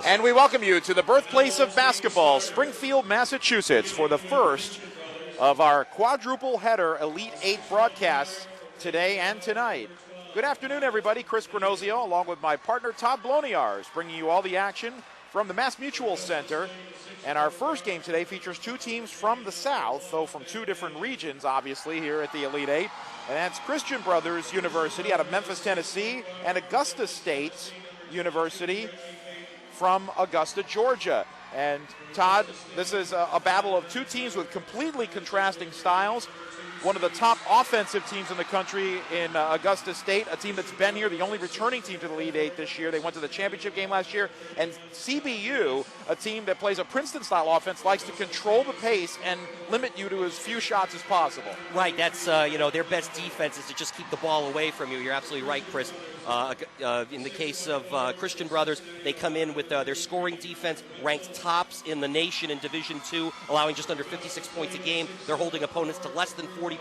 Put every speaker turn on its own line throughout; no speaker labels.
And we welcome you to the birthplace of basketball, Springfield, Massachusetts, for the first of our quadruple header Elite Eight broadcasts today and tonight. Good afternoon, everybody. Chris Granozio, along with my partner Todd Bloniars, bringing you all the action from the Mass Mutual Center. And our first game today features two teams from the South, though from two different regions, obviously, here at the Elite Eight. And that's Christian Brothers University out of Memphis, Tennessee, and Augusta State University from Augusta, Georgia. And Todd, this is a battle of two teams with completely contrasting styles. One of the top offensive teams in the country in Augusta State, a team that's been here, the only returning team to the Elite Eight this year. They went to the championship game last year. And CBU, a team that plays a Princeton-style offense, likes to control the pace and limit you to as few shots as possible.
Right, that's, their best defense is to just keep the ball away from you. You're absolutely right, Chris. In the case of Christian Brothers, they come in with their scoring defense ranked tops in the nation in Division II, allowing just under 56 points a game. They're holding opponents to less than 40%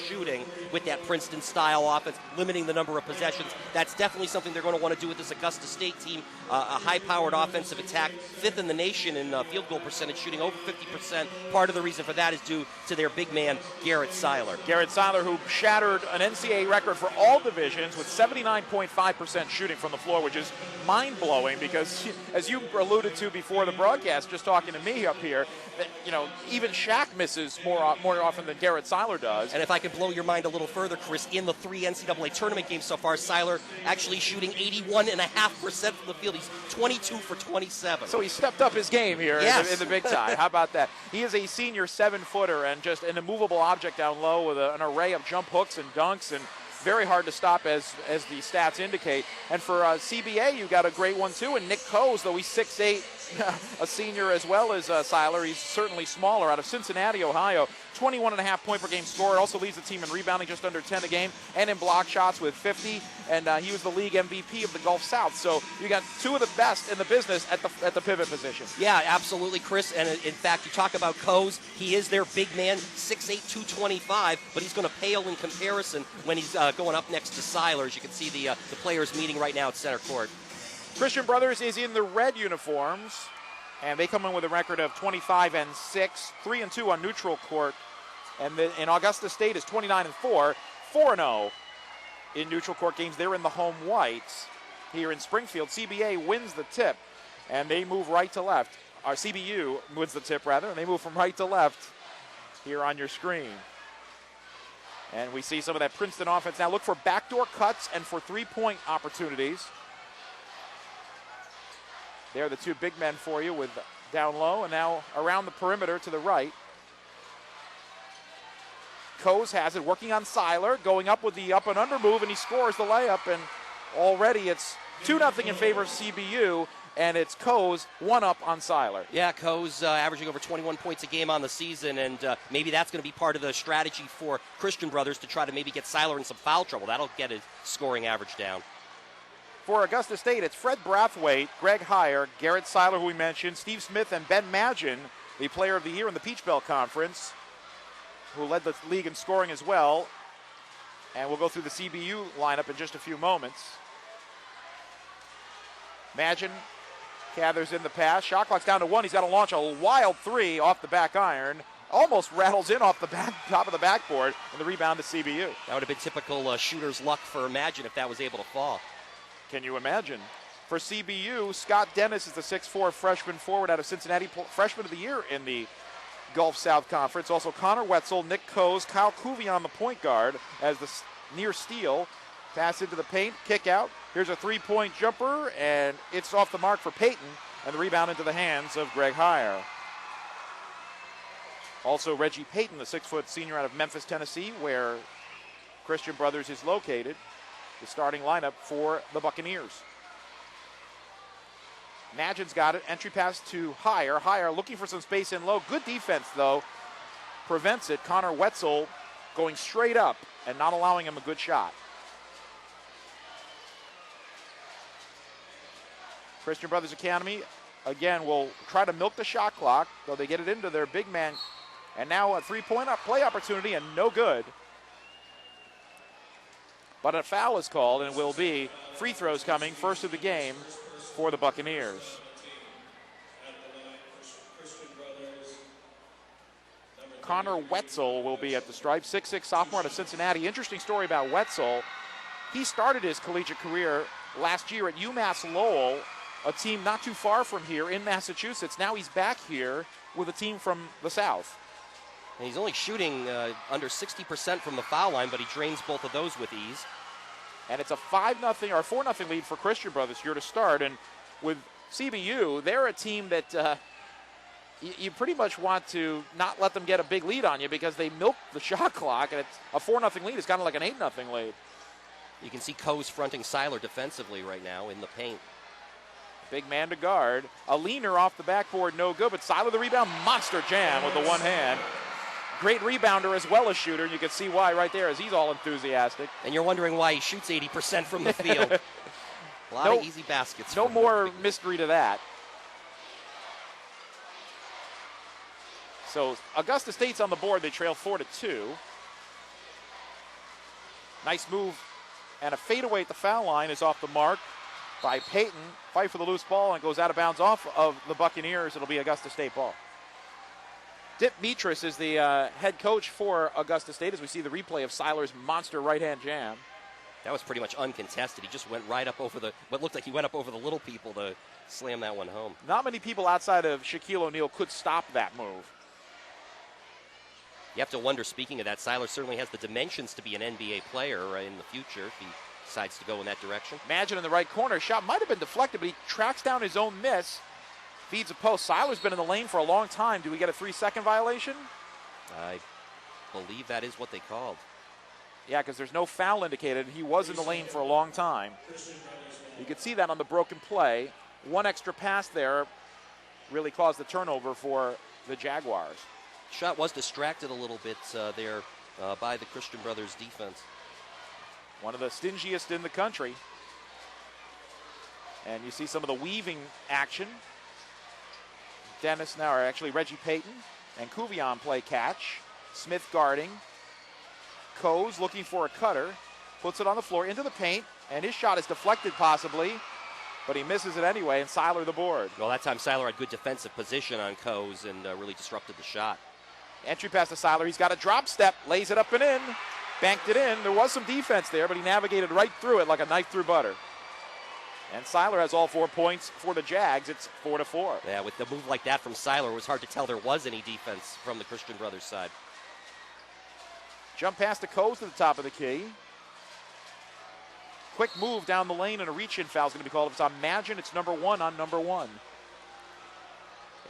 shooting with that Princeton-style offense, limiting the number of possessions. That's definitely something they're going to want to do with this Augusta State team. A high-powered offensive attack, fifth in the nation in field goal percentage, shooting over 50%. Part of the reason for that is due to their big man, Garrett Seiler.
Garrett Seiler, who shattered an NCAA record for all divisions with 79.5% shooting from the floor, which is mind-blowing because, as you alluded to before the broadcast, just talking to me up here, that, even Shaq misses more often than Garrett Seiler does.
And if I could blow your mind a little further, Chris, in the three NCAA tournament games so far, Seiler actually shooting 81.5% from the field. He's 22 for 27.
So he stepped up his game here in the big time. How about that? He is a senior 7-footer and just an immovable object down low with an array of jump hooks and dunks, and very hard to stop as the stats indicate. And for CBA, you got a great one too. And Nick Coes, though he's 6'8", a senior as well as Seiler, he's certainly smaller, out of Cincinnati, Ohio. 21.5 point per game scorer, also leads the team in rebounding, just under 10 a game, and in block shots with 50. And he was the league MVP of the Gulf South. So you got two of the best in the business at the pivot position.
Yeah, absolutely, Chris. And in fact, you talk about Coes. He is their big man, 6'8", 225, but he's going to pale in comparison when he's going up next to Seiler. As you can see, the players meeting right now at center court.
Christian Brothers is in the red uniforms, and they come in with a record of 25-6, 3-2 on neutral court. And in Augusta State is 29-4, 4-0 in neutral court games. They're in the home whites. Here in Springfield, CBA wins the tip, and they move right to left. Our CBU wins the tip, rather, and they move from right to left here on your screen. And we see some of that Princeton offense. Now look for backdoor cuts and for three-point opportunities. They're the two big men for you with down low, and now around the perimeter to the right. Coes has it, working on Seiler, going up with the up and under move, and he scores the layup, and already it's 2-0 in favor of CBU, and it's Coes 1-up on Seiler.
Yeah, Coes averaging over 21 points a game on the season, and maybe that's going to be part of the strategy for Christian Brothers to try to maybe get Seiler in some foul trouble. That'll get his scoring average down.
For Augusta State, it's Fred Brathwaite, Greg Heyer, Garrett Seiler, who we mentioned, Steve Smith, and Ben Magin, the player of the year in the Peach Belt Conference, who led the league in scoring as well. And we'll go through the CBU lineup in just a few moments. Magin gathers in the pass. Shot clock's down to 1. He's got to launch a wild three off the back iron. Almost rattles in off the top of the backboard, and the rebound to CBU.
That would have been typical shooter's luck for Magin if that was able to fall.
Can you imagine? For CBU, Scott Dennis is the 6'4" freshman forward out of Cincinnati, freshman of the year in the Gulf South Conference. Also Connor Wetzel, Nick Coes, Kyle Couvy on the point guard as the near steal. Pass into the paint, kick out. Here's a three-point jumper, and it's off the mark for Payton, and the rebound into the hands of Greg Heyer. Also Reggie Payton, the 6-foot senior out of Memphis, Tennessee, where Christian Brothers is located. The starting lineup for the Buccaneers. Magin's got it. Entry pass to Heyer. Heyer looking for some space in low. Good defense, though. Prevents it. Connor Wetzel going straight up and not allowing him a good shot. Christian Brothers Academy, again, will try to milk the shot clock, though they get it into their big man. And now a three-point play opportunity, and no good. But a foul is called, and it will be free throws coming, first of the game for the Buccaneers. Connor Wetzel will be at the stripe, 6'6" sophomore out of Cincinnati. Interesting story about Wetzel. He started his collegiate career last year at UMass Lowell, a team not too far from here in Massachusetts. Now he's back here with a team from the South.
And he's only shooting under 60% from the foul line, but he drains both of those with ease.
And it's a 5-0 or 4-0 lead for Christian Brothers here to start. And with CBU, they're a team that you pretty much want to not let them get a big lead on you because they milk the shot clock, and it's a 4-0 lead. It's kind of like an 8-0 lead.
You can see Coase fronting Seiler defensively right now in the paint.
Big man to guard. A leaner off the backboard, no good, but Seiler the rebound, monster jam with the one hand. Great rebounder as well as shooter. You can see why right there as he's all enthusiastic.
And you're wondering why he shoots 80% from the field. A lot of easy baskets.
No more mystery to that. So Augusta State's on the board. They trail 4-2. Nice move. And a fadeaway at the foul line is off the mark by Payton. Fight for the loose ball and goes out of bounds off of the Buccaneers. It'll be Augusta State ball. Dip Mitras is the head coach for Augusta State as we see the replay of Seiler's monster right-hand jam.
That was pretty much uncontested. He just went right up over what looked like he went up over the little people to slam that one home.
Not many people outside of Shaquille O'Neal could stop that move.
You have to wonder, speaking of that, Seiler certainly has the dimensions to be an NBA player in the future if he decides to go in that direction.
Imagine in the right corner. Shot might have been deflected, but he tracks down his own miss. Feeds a post. Seiler's been in the lane for a long time. Do we get a 3-second violation?
I believe that is what they called.
Yeah, because there's no foul indicated. He was in the lane for a long time. You could see that on the broken play. One extra pass there really caused the turnover for the Jaguars.
Shot was distracted a little bit there by the Christian Brothers defense.
One of the stingiest in the country. And you see some of the weaving action. Dennis now, or actually Reggie Payton and Cuvion play catch. Smith guarding. Coase looking for a cutter. Puts it on the floor into the paint. And his shot is deflected possibly. But he misses it anyway, and Seiler the board.
Well, that time Seiler had good defensive position on Coase and really disrupted the shot.
Entry pass to Seiler. He's got a drop step. Lays it up and in. Banked it in. There was some defense there, but he navigated right through it like a knife through butter. And Seiler has all 4 points for the Jags. It's 4-4.
Yeah, with the move like that from Seiler, it was hard to tell there was any defense from the Christian Brothers side.
Jump pass to Coase to the top of the key. Quick move down the lane and a reach-in foul is going to be called. If it's on Magin, it's number 1 on number 1.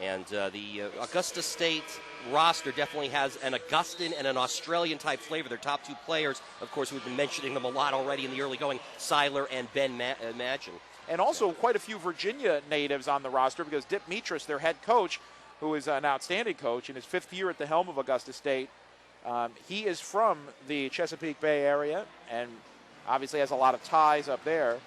And the Augusta State roster definitely has an Augustan and an Australian-type flavor. Their top 2 players, of course, we've been mentioning them a lot already in the early going, Seiler and Ben Magin.
And also quite a few Virginia natives on the roster because Dip Mitras, their head coach, who is an outstanding coach in his 5th year at the helm of Augusta State, he is from the Chesapeake Bay area and obviously has a lot of ties up there.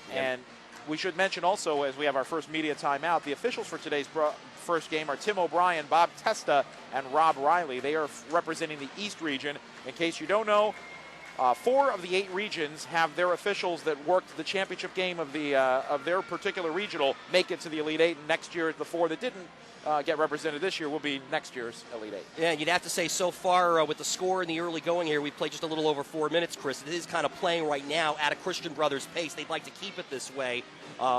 Yep.
And we should mention also, as we have our first media timeout, the officials for today's first game are Tim O'Brien, Bob Testa, and Rob Riley. They are representing the East region. In case you don't know, 4 of the 8 regions have their officials that worked the championship game of their particular regional make it to the Elite 8. And next year, the 4 that didn't get represented this year will be next year's Elite 8.
Yeah, you'd have to say so far with the score in the early going here, we've played just a little over 4 minutes, Chris. It is kind of playing right now at a Christian Brothers pace. They'd like to keep it this way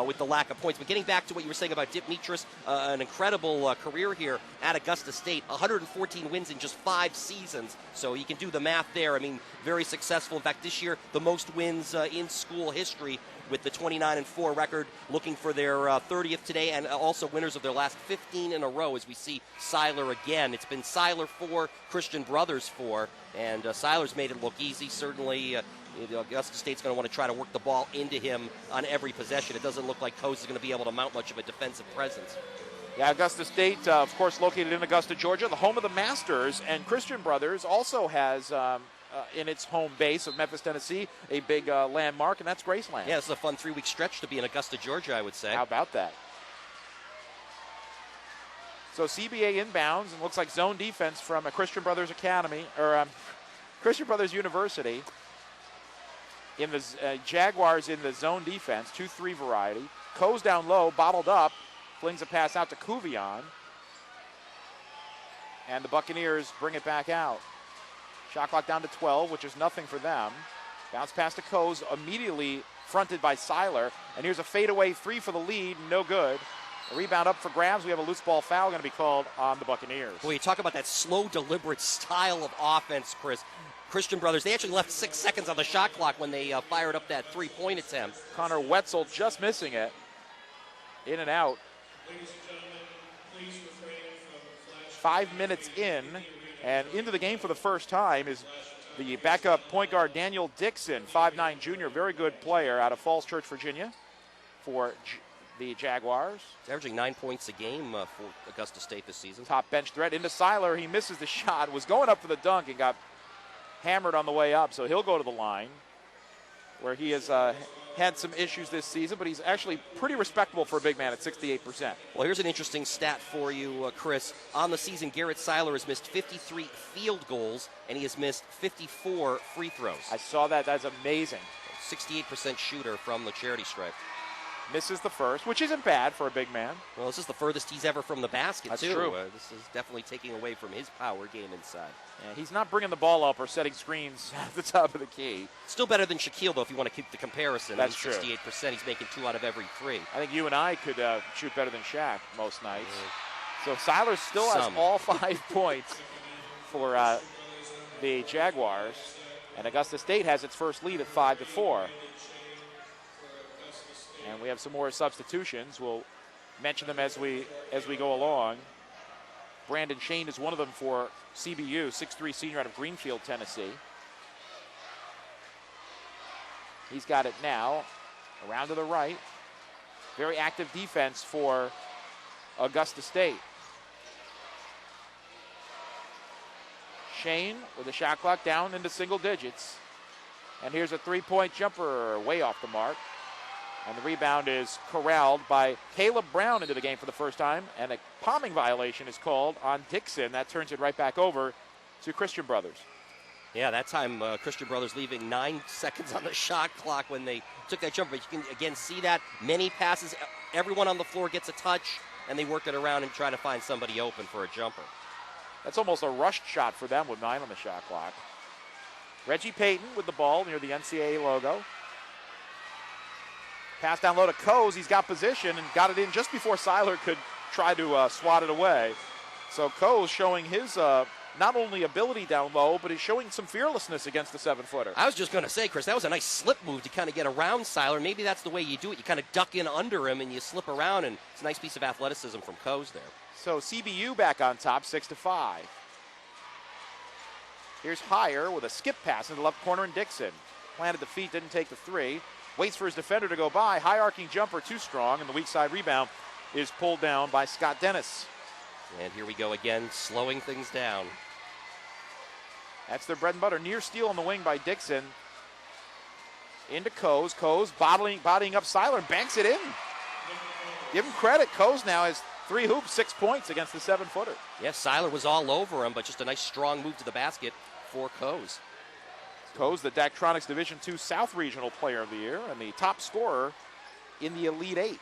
with the lack of points. But getting back to what you were saying about Dip Mitras, an incredible career here at Augusta State, 114 wins in just 5 seasons. So you can do the math there. I mean, very successful. In fact, this year, the most wins in school history with the 29-4 record, looking for their 30th today, and also winners of their last 15 in a row as we see Seiler again. It's been Seiler 4, Christian Brothers 4, and Seiler's made it look easy. Certainly, Augusta State's going to want to try to work the ball into him on every possession. It doesn't look like Coase is going to be able to mount much of a defensive presence.
Yeah, Augusta State, of course, located in Augusta, Georgia, the home of the Masters, and Christian Brothers also has in its home base of Memphis, Tennessee, a big landmark, and that's Graceland.
Yeah, this is a fun 3-week stretch to be in Augusta, Georgia, I would say.
How about that? So CBA inbounds, and looks like zone defense from a Christian Brothers Academy, or Christian Brothers University. In the Jaguars in the zone defense, 2-3 variety. Coase down low, bottled up, flings a pass out to Cuvion. And the Buccaneers bring it back out. Shot clock down to 12, which is nothing for them. Bounce pass to Coase, immediately fronted by Seiler. And here's a fadeaway three for the lead, no good. A rebound up for grabs. We have a loose ball foul going to be called on the Buccaneers.
Boy, you talk about that slow, deliberate style of offense, Chris. Christian Brothers, they actually left 6 seconds on the shot clock when they fired up that three-point attempt.
Connor Wetzel just missing it. In and out. 5 minutes in, and into the game for the first time is the backup point guard Daniel Dixon, 5'9" junior, very good player out of Falls Church, Virginia, for the Jaguars.
He's averaging 9 points a game for Augusta State this season.
Top bench threat into Seiler. He misses the shot, was going up for the dunk and got hammered on the way up, so he'll go to the line, where he has had some issues this season, but he's actually pretty respectable for a big man at 68%.
Well, here's an interesting stat for you, Chris. On the season, Garrett Seiler has missed 53 field goals, and he has missed 54 free throws.
I saw that. That's amazing.
68% shooter from the charity stripe.
Misses the first, which isn't bad for a big man.
Well, this is the furthest he's ever from the basket,
That's
too.
True.
This is definitely taking away from his power game inside.
Yeah, he's not bringing the ball up or setting screens at the top of the key.
Still better than Shaquille, though, if you want to keep the comparison.
That's true.
68%, he's making 2 out of every 3.
I think you and I could shoot better than Shaq most nights. So Seiler still has all 5 points for the Jaguars, and Augusta State has its first lead at 5-4. And we have some more substitutions. We'll mention them as we go along. Brandon Shane is one of them for CBU, 6'3" senior out of Greenfield, Tennessee. He's got it now, around to the right. Very active defense for Augusta State. Shane with the shot clock down into single digits. And here's a three-point jumper way off the mark. And the rebound is corralled by Caleb Brown into the game for the first time. And a palming violation is called on Dixon. That turns it right back over to Christian Brothers.
Yeah, that time Christian Brothers leaving 9 seconds on the shot clock when they took that jumper. But you can, again, see that. Many passes. Everyone on the floor gets a touch, and they work it around and try to find somebody open for a jumper.
That's almost a rushed shot for them with 9 on the shot clock. Reggie Payton with the ball near the NCAA logo. Pass down low to Coase. He's got position and got it in just before Seiler could try to swat it away. So Coase showing his not only ability down low, but he's showing some fearlessness against the 7-footer.
I was just going to say, Chris, that was a nice slip move to kind of get around Seiler. Maybe that's the way you do it. You kind of duck in under him and you slip around, and it's a nice piece of athleticism from Coase there.
So CBU back on top, 6-5. Here's Heyer with a skip pass in the left corner, and Dixon planted the feet, didn't take the three. Waits for his defender to go by. High arcing jumper too strong, and the weak side rebound is pulled down by Scott Dennis.
And here we go again, slowing things down.
That's their bread and butter. Near steal on the wing by Dixon. Into Coase. Coase bodying up Seiler and banks it in. Give him credit. Coase now has 3 hoops, 6 points against the 7-footer.
Yes, Seiler was all over him, but just a nice strong move to the basket for Coase.
Coase, the Daktronics Division II South Regional Player of the Year and the top scorer in the Elite 8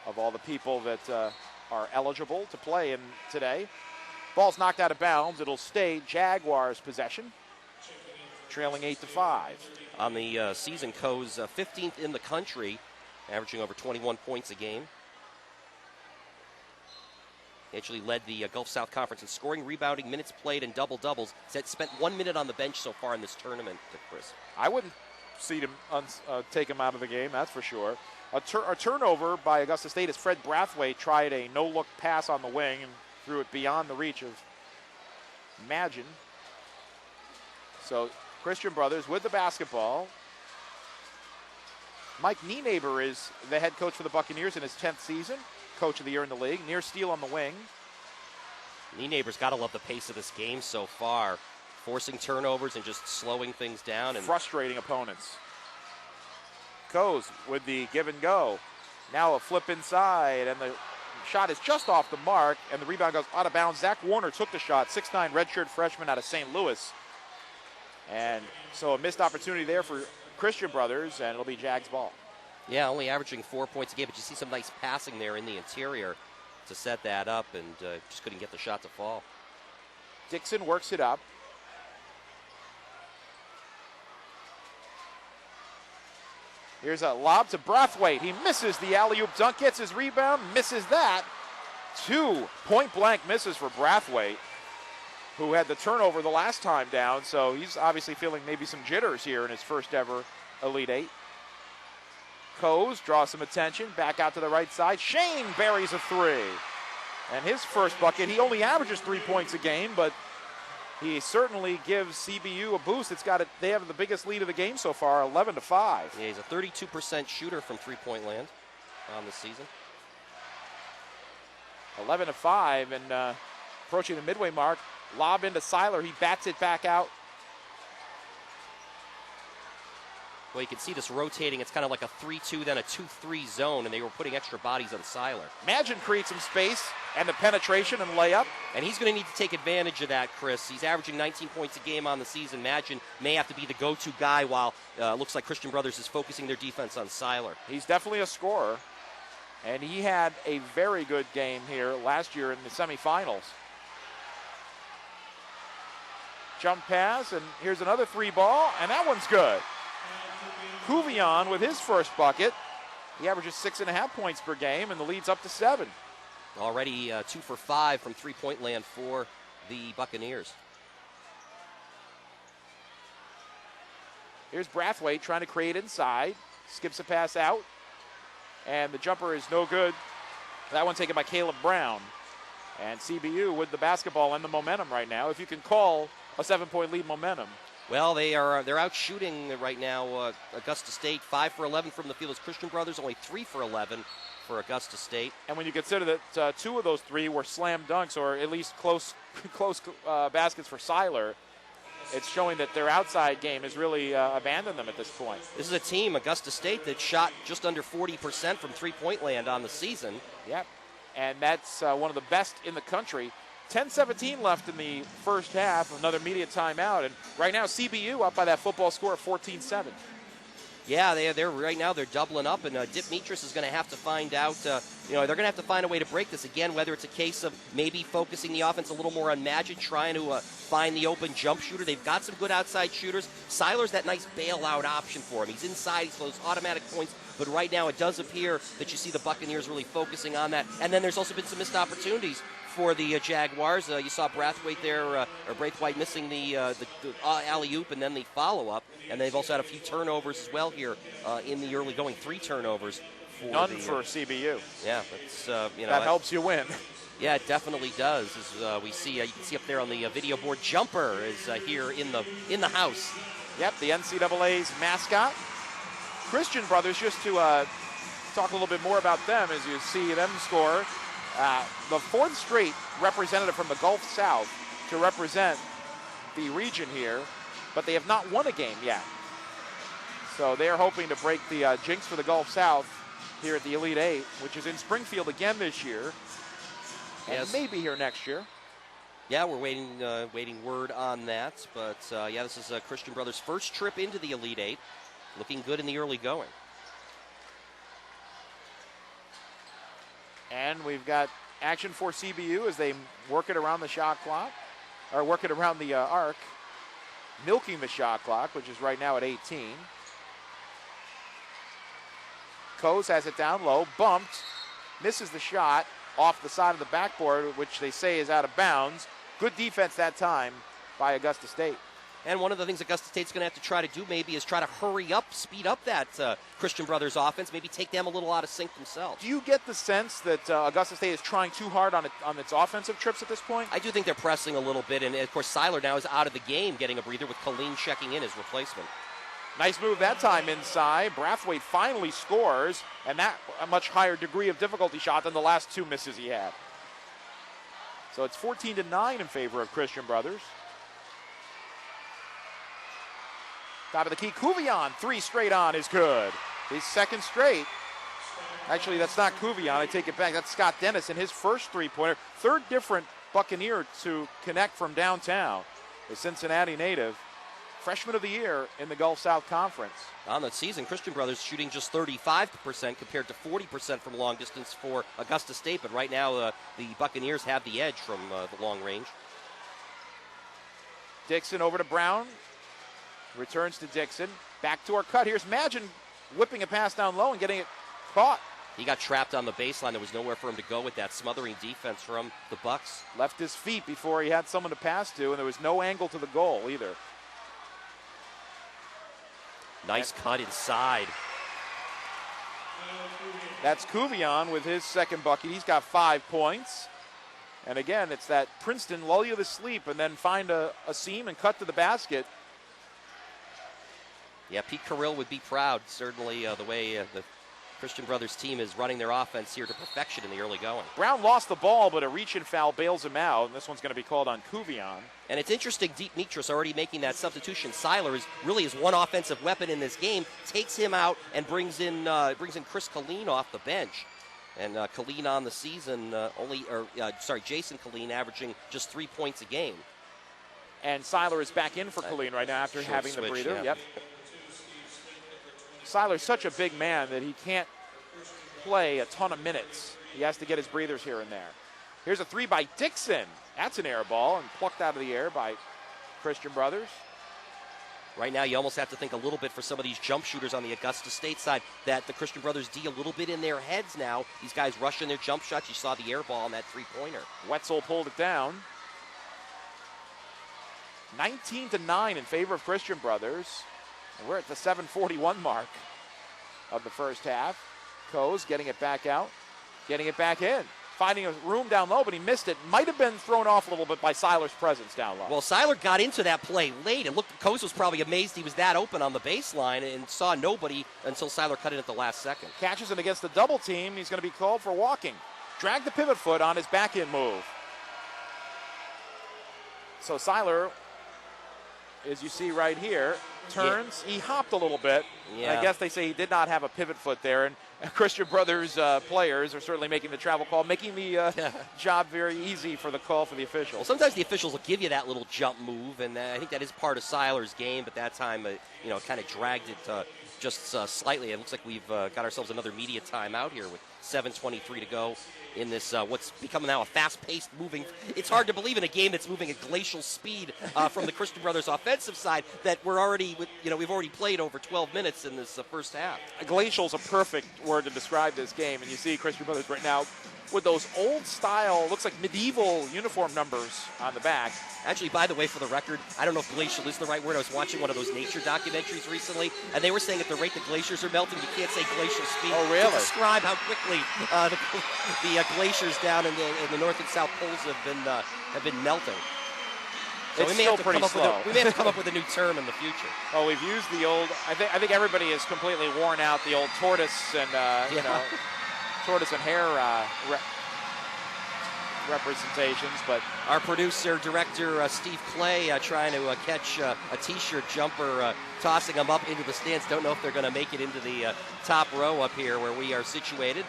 of all the people that are eligible to play in today. Ball's knocked out of bounds. It'll stay Jaguars' possession, trailing 8-5.
On the season, Coase 15th in the country, averaging over 21 points a game. He actually led the Gulf South Conference in scoring, rebounding, minutes played, and double-doubles. He's spent 1 minute on the bench so far in this tournament, Chris.
I wouldn't see him take him out of the game, that's for sure. A turnover by Augusta State as Fred Brathwaite tried a no-look pass on the wing and threw it beyond the reach of Magin. So Christian Brothers with the basketball. Mike Nienaber is the head coach for the Buccaneers in his 10th season. Coach of the year in the league. Near steal on the wing.
Nienaber's got to love the pace of this game so far. Forcing turnovers and just slowing things down. And
frustrating opponents. Coase with the give and go. Now a flip inside, and the shot is just off the mark, and the rebound goes out of bounds. Zach Warner took the shot, 6'9" redshirt freshman out of St. Louis. And so a missed opportunity there for Christian Brothers, and it'll be Jags ball.
Yeah, only averaging 4 points a game, but you see some nice passing there in the interior to set that up, and just couldn't get the shot to fall.
Dixon works it up. Here's a lob to Brathwaite. He misses the alley-oop dunk, gets his rebound, misses that. 2 point-blank misses for Brathwaite, who had the turnover the last time down, so he's obviously feeling maybe some jitters here in his first ever Elite Eight. Coase draws some attention, back out to the right side. Shane buries a 3. And his first bucket, he only averages 3 points a game, but he certainly gives CBU a boost. They have the biggest lead of the game so far, 11-5.
Yeah, he's a 32% shooter from three-point land on the season.
11-5, and approaching the midway mark. Lob into Seiler. He bats it back out.
Well, you can see this rotating. It's kind of like a 3-2, then a 2-3 zone, and they were putting extra bodies on Seiler.
Magin creates some space and the penetration and layup.
And he's going to need to take advantage of that, Chris. He's averaging 19 points a game on the season. Magin may have to be the go-to guy while looks like Christian Brothers is focusing their defense on Seiler.
He's definitely a scorer, and he had a very good game here last year in the semifinals. Jump pass, and here's another 3-ball, and that one's good. Cuvion with his first bucket. He averages 6.5 points per game, and the lead's up to 7.
Already 2 for 5 from three-point land for the Buccaneers.
Here's Brathwaite trying to create inside. Skips a pass out, and the jumper is no good. That one taken by Caleb Brown. And CBU with the basketball and the momentum right now, if you can call a 7-point lead momentum.
Well, they're out shooting right now. Augusta State 5 for 11 from the field as Christian Brothers, only 3 for 11 for Augusta State. And
when you consider that 2 of those 3 were slam dunks, or at least close baskets for Seiler, it's showing that their outside game has really abandoned them at this point.
This is a team, Augusta State, that shot just under 40% from three-point land on the season.
Yep, and that's one of the best in the country. 10-17 left in the first half, another media timeout, and right now CBU up by that football score of 14-7.
Yeah, they're right now they're doubling up, and Dip Mitras is going to have to find out. They're going to have to find a way to break this again. Whether it's a case of maybe focusing the offense a little more on Magin, trying to find the open jump shooter. They've got some good outside shooters. Seiler's that nice bailout option for him. He's inside. He's those automatic points. But right now, it does appear that you see the Buccaneers really focusing on that. And then there's also been some missed opportunities for the Jaguars. You saw Brathwaite there, or Brathwaite missing the alley-oop and then the follow-up. And they've also had a few turnovers as well here in the early going. 3 turnovers.
None for CBU.
Yeah, that's
that helps you win.
Yeah, it definitely does. As we see, you can see up there on the video board, Jumper is here in the house. Yep, the NCAA's mascot. Christian Brothers, just to talk a little bit more about them as you see them score. The 4th straight representative from the Gulf South to represent the region here, but they have not won a game yet. So they are hoping to break the jinx for the Gulf South here at the Elite Eight, which is in Springfield again this year, and maybe here next year. Yeah, we're waiting word on that. But, this is Christian Brothers' first trip into the Elite Eight. Looking good in the early going. And we've got action for CBU as they work it around the shot clock, or work it around the arc, milking the shot clock, which is right now at 18. Coase has it down low, bumped, misses the shot off the side of the backboard, which they say is out of bounds. Good defense that time by Augusta State. And one of the things Augusta State's going to have to try to do maybe is try to hurry up, speed up that Christian Brothers offense, maybe take them a little out of sync themselves. Do you get the sense that Augusta State is trying too hard on its offensive trips at this point? I do think they're pressing a little bit, and of course Seiler now is out of the game, getting a breather with Colleen checking in as replacement. Nice move that time inside. Brathwaite finally scores, and that a much higher degree of difficulty shot than the last 2 misses he had. So it's 14-9 in favor of Christian Brothers. Top of the key, Cuvion, 3 straight on is good. His 2nd straight. Actually, that's not Cuvion. I take it back. That's Scott Dennis in his first 3-pointer. 3rd different Buccaneer to connect from downtown. The Cincinnati native.
freshman of the year in the Gulf South Conference.
On the season, Christian Brothers shooting just 35% compared to 40% from long distance for Augusta State. But right now, the Buccaneers have the edge from the long range.
Dixon over to Brown. Returns to Dixon. Back to our cut. Here's Magin whipping a pass down low and getting it caught.
He got trapped on the baseline. There was nowhere for him to go with that smothering defense from the Bucks.
Left his feet before he had someone to pass to, and there was no angle to the goal either.
Nice cut inside.
That's Cuvion with his second bucket. He's got 5 points. And again, it's that Princeton lull you to sleep and then find a seam and cut to the basket.
Yeah, Pete Carrill would be proud, certainly, the way the Christian Brothers team is running their offense here to perfection in the early going.
Brown lost the ball, but a reach-in foul bails him out, and this one's going to be called on Cuvion.
And it's interesting, Deep Mitras already making that substitution. Seiler is really his one offensive weapon in this game, takes him out and brings in Chris Colleen off the bench. And Colleen on the season, Jason Colleen averaging just 3 points a game.
And Seiler is back in for Colleen right now after having the breather.
Yeah.
Yep. Seiler's such a big man that he can't play a ton of minutes. He has to get his breathers here and there. Here's a three by Dixon. That's an air ball and plucked out of the air by Christian Brothers.
Right now, you almost have to think a little bit for some of these jump shooters on the Augusta State side that the Christian Brothers D a little bit in their heads now. These guys rushing their jump shots. You saw the air ball on that three-pointer.
Wetzel pulled it down. 19-9 in favor of Christian Brothers. And we're at the 7:41 mark of the first half. Coase getting it back out, getting it back in. Finding a room down low, but he missed it. Might have been thrown off a little bit by Seiler's presence down low.
Well, Seiler got into that play late, and looked, Coase was probably amazed he was that open on the baseline and saw nobody until Seiler cut in at the last second.
Catches it against the double team. He's going to be called for walking. Drag the pivot foot on his back-in move. So Seiler, as you see right here, turns. Yeah. He hopped a little bit.
Yeah.
I guess they say he did not have a pivot foot there. And Christian Brothers players are certainly making the travel call, making the job very easy for the call for the officials.
Well, sometimes the officials will give you that little jump move, and I think that is part of Seiler's game. But that time, kind of dragged it just slightly. It looks like we've got ourselves another media timeout here with 7:23 to go in this what's become now a fast-paced moving. It's hard to believe in a game that's moving at glacial speed from the Christian Brothers offensive side that we've already played over 12 minutes in this first half.
Glacial's a perfect word to describe this game, and you see Christian Brothers right now with those old-style, looks like medieval uniform numbers on the back.
Actually, by the way, for the record, I don't know if glacial is the right word. I was watching one of those nature documentaries recently, and they were saying at the rate the glaciers are melting, you can't say glacial speed.
Oh, really?
To describe how quickly the glaciers down in the North and South Poles have been melting. So
it's still pretty slow.
We may have to come up with a new term in the future.
Oh, we've used the old. I think everybody has completely worn out the old tortoise and tortoise and hare representations. But
our producer director Steve Clay trying to catch a T-shirt jumper, tossing them up into the stands. Don't know if they're going to make it into the top row up here where we are situated.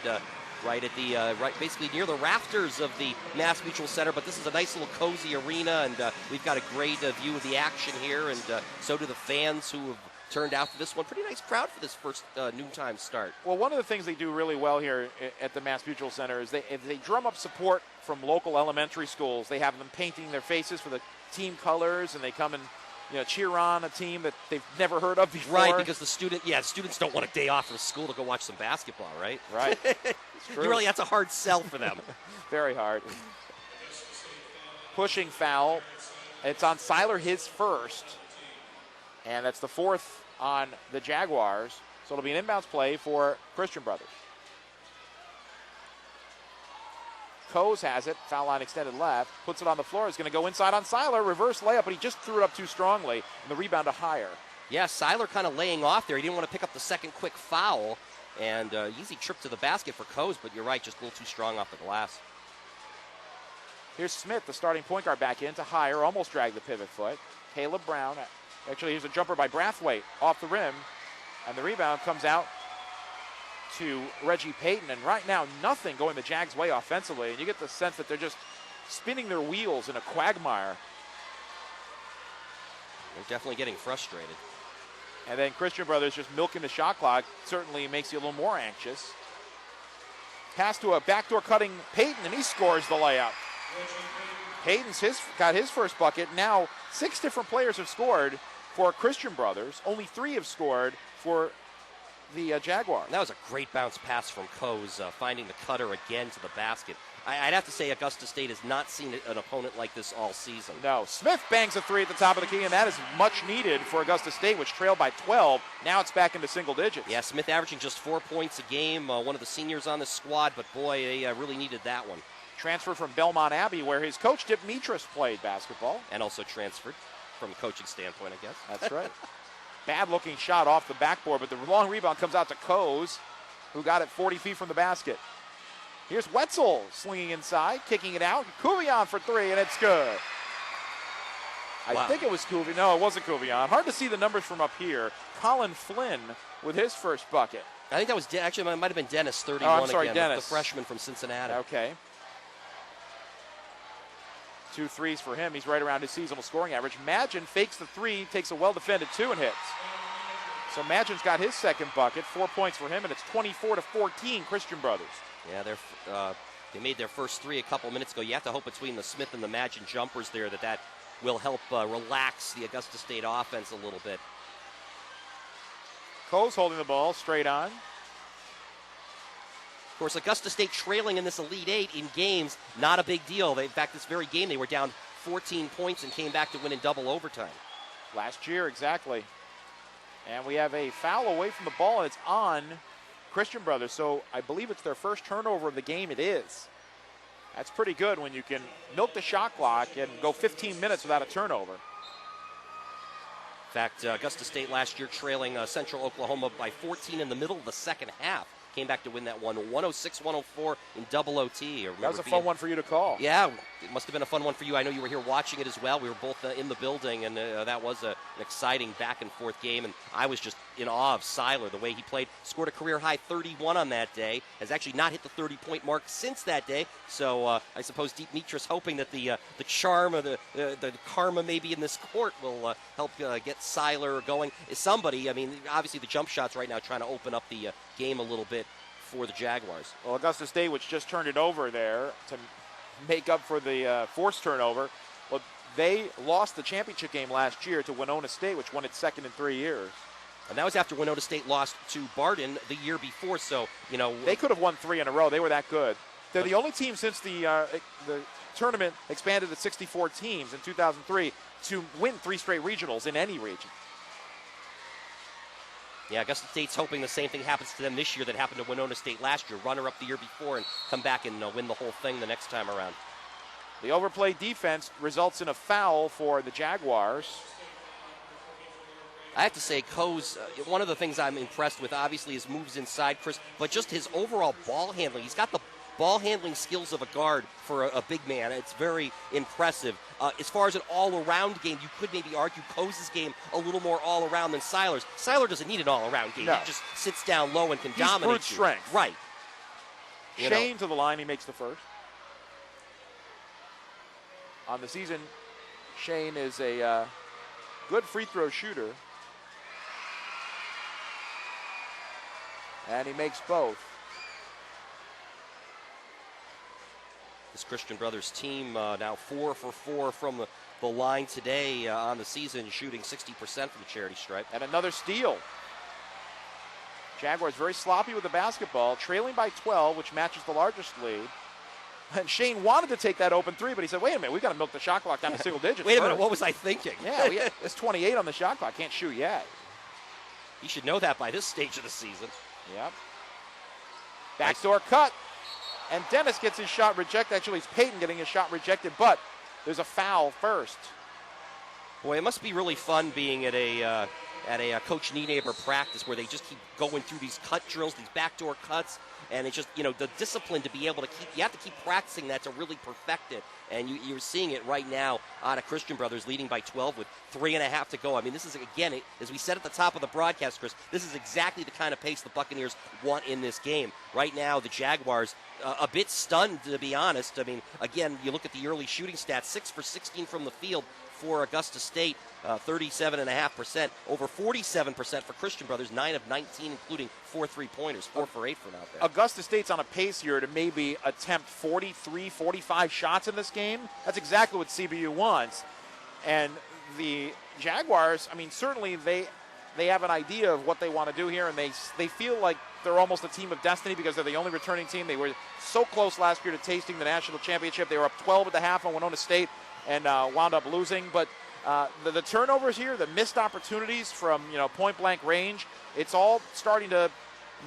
Right at the basically near the rafters of the Mass Mutual Center, but this is a nice little cozy arena, and we've got a great view of the action here, and so do the fans who have turned out for this one. Pretty nice crowd for this first noontime start.
Well, one of the things they do really well here at the Mass Mutual Center is they drum up support from local elementary schools. They have them painting their faces for the team colors, and they come and cheer on a team that they've never heard of before.
Right, because the students don't want a day off from school to go watch some basketball, right?
Right.
That's a hard sell for them.
Very hard. Pushing foul. It's on Seiler, his first. And that's the fourth on the Jaguars. So it'll be an inbounds play for Christian Brothers. Coase has it, foul line extended left, puts it on the floor, is going to go inside on Seiler, reverse layup, but he just threw it up too strongly, and the rebound to Higher.
Yeah, Seiler kind of laying off there. He didn't want to pick up the second quick foul, and easy trip to the basket for Coase, but you're right, just a little too strong off the glass.
Here's Smith, the starting point guard, back in to Higher, almost dragged the pivot foot. Caleb Brown, actually here's a jumper by Brathwaite off the rim, and the rebound comes out to Reggie Payton, and right now nothing going the Jags' way offensively, and you get the sense that they're just spinning their wheels in a quagmire.
They're definitely getting frustrated.
And then Christian Brothers just milking the shot clock certainly makes you a little more anxious. Pass to a backdoor cutting Peyton, and he scores the layup. Peyton's got his first bucket. Now 6 different players have scored for Christian Brothers. Only 3 have scored for the Jaguars.
That was a great bounce pass from Coase, finding the cutter again to the basket. I'd have to say Augusta State has not seen an opponent like this all season.
No. Smith bangs a 3 at the top of the key, and that is much needed for Augusta State, which trailed by 12. Now it's back into single digits.
Yeah, Smith averaging just 4 points a game. One of the seniors on the squad, but boy, they really needed that one.
Transferred from Belmont Abbey, where his coach, Dip Mitras, played basketball.
And also transferred from a coaching standpoint, I guess.
That's right. Bad-looking shot off the backboard, but the long rebound comes out to Coase, who got it 40 feet from the basket. Here's Wetzel slinging inside, kicking it out. Cuvion for 3, and it's good.
Wow.
I think it was Cuvion. No, it wasn't Cuvion. Hard to see the numbers from up here. Colin Flynn with his first bucket.
I think that was actually it might have been Dennis, 31
I'm sorry,
again,
Dennis.
the freshman from Cincinnati.
Okay. 2 threes for him. He's right around his seasonal scoring average. Magin fakes the 3, takes a well-defended 2 and hits. So Magin's got his second bucket, 4 points for him, and it's 24-14 Christian Brothers.
Yeah, they made their first 3 a couple minutes ago. You have to hope between the Smith and the Magin jumpers there that will help relax the Augusta State offense a little bit.
Coase holding the ball straight on.
Of course, Augusta State trailing in this Elite 8 in games, not a big deal. In fact, this very game, they were down 14 points and came back to win in double overtime.
Last year, exactly. And we have a foul away from the ball, and it's on Christian Brothers. So I believe it's their first turnover of the game. It is. That's pretty good when you can milk the shot clock and go 15 minutes without a turnover.
In fact, Augusta State last year trailing Central Oklahoma by 14 in the middle of the second half. Came back to win that one, 106-104 in double OT.
That was a fun one for you to call.
Yeah, it must have been a fun one for you. I know you were here watching it as well. We were both in the building, and that was an exciting back-and-forth game. And I was just in awe of Seiler, the way he played. Scored a career-high 31 on that day. Has actually not hit the 30-point mark since that day. So I suppose Deep Mitras hoping that the charm of the karma maybe in this court will help get Seiler going. Somebody, I mean, obviously the jump shots right now trying to open up the game a little bit for the Jaguars.
Well, Augusta State, which just turned it over there to make up for the forced turnover, well, they lost the championship game last year to Winona State, which won its second in 3 years.
And that was after Winona State lost to Barden the year before, so, you know.
They could have won 3 in a row. They were that good. They're the only team since the tournament expanded to 64 teams in 2003 to win 3 straight regionals in any region.
Yeah, Augusta State's hoping the same thing happens to them this year that happened to Winona State last year. Runner-up the year before and come back and win the whole thing the next time around.
The overplay defense results in a foul for the Jaguars.
I have to say, Coase, one of the things I'm impressed with, obviously, is moves inside, Chris, but just his overall ball handling. He's got the ball handling skills of a guard for a big man. It's very impressive. As far as an all-around game, you could maybe argue Coase's game a little more all-around than Seiler's. Seiler doesn't need an all-around game.
No.
He just sits down low and can
He's
dominate
brute strength.
Right.
Shane to the line. He makes the first. On the season, Shane is a good free throw shooter. And he makes both.
This Christian Brothers team now 4 for 4 from the line today on the season, shooting 60% from the charity stripe.
And another steal. Jaguars very sloppy with the basketball, trailing by 12, which matches the largest lead. And Shane wanted to take that open 3, but he said, wait a minute, we've got to milk the shot clock down to single digits.
Wait a minute, what was I thinking?
Yeah, it's 28 on the shot clock. Can't shoot yet.
You should know that by this stage of the season.
Yep. Backdoor cut. And Dennis gets his shot rejected. Actually, it's Peyton getting his shot rejected, but there's a foul first.
Boy, it must be really fun being at a Coach Nienaber practice where they just keep going through these cut drills, these backdoor cuts, and it's just, the discipline to be able to you have to keep practicing that to really perfect it. And you're seeing it right now out of Christian Brothers leading by 12 with 3.5 to go. I mean, this is, again, as we said at the top of the broadcast, Chris, this is exactly the kind of pace the Buccaneers want in this game. Right now, the Jaguars, a bit stunned, to be honest. I mean, again, you look at the early shooting stats, 6 for 16 from the field for Augusta State. 37.5%, over 47% for Christian Brothers, 9 of 19, including 4 3-pointers, 4 for 8 from out there.
Augusta State's on a pace here to maybe attempt 43, 45 shots in this game. That's exactly what CBU wants. And the Jaguars, I mean, certainly they have an idea of what they want to do here, and they feel like they're almost a team of destiny because they're the only returning team. They were so close last year to tasting the national championship. They were up 12 at the half on Winona State and wound up losing. But the turnovers here, the missed opportunities from point-blank range, it's all starting to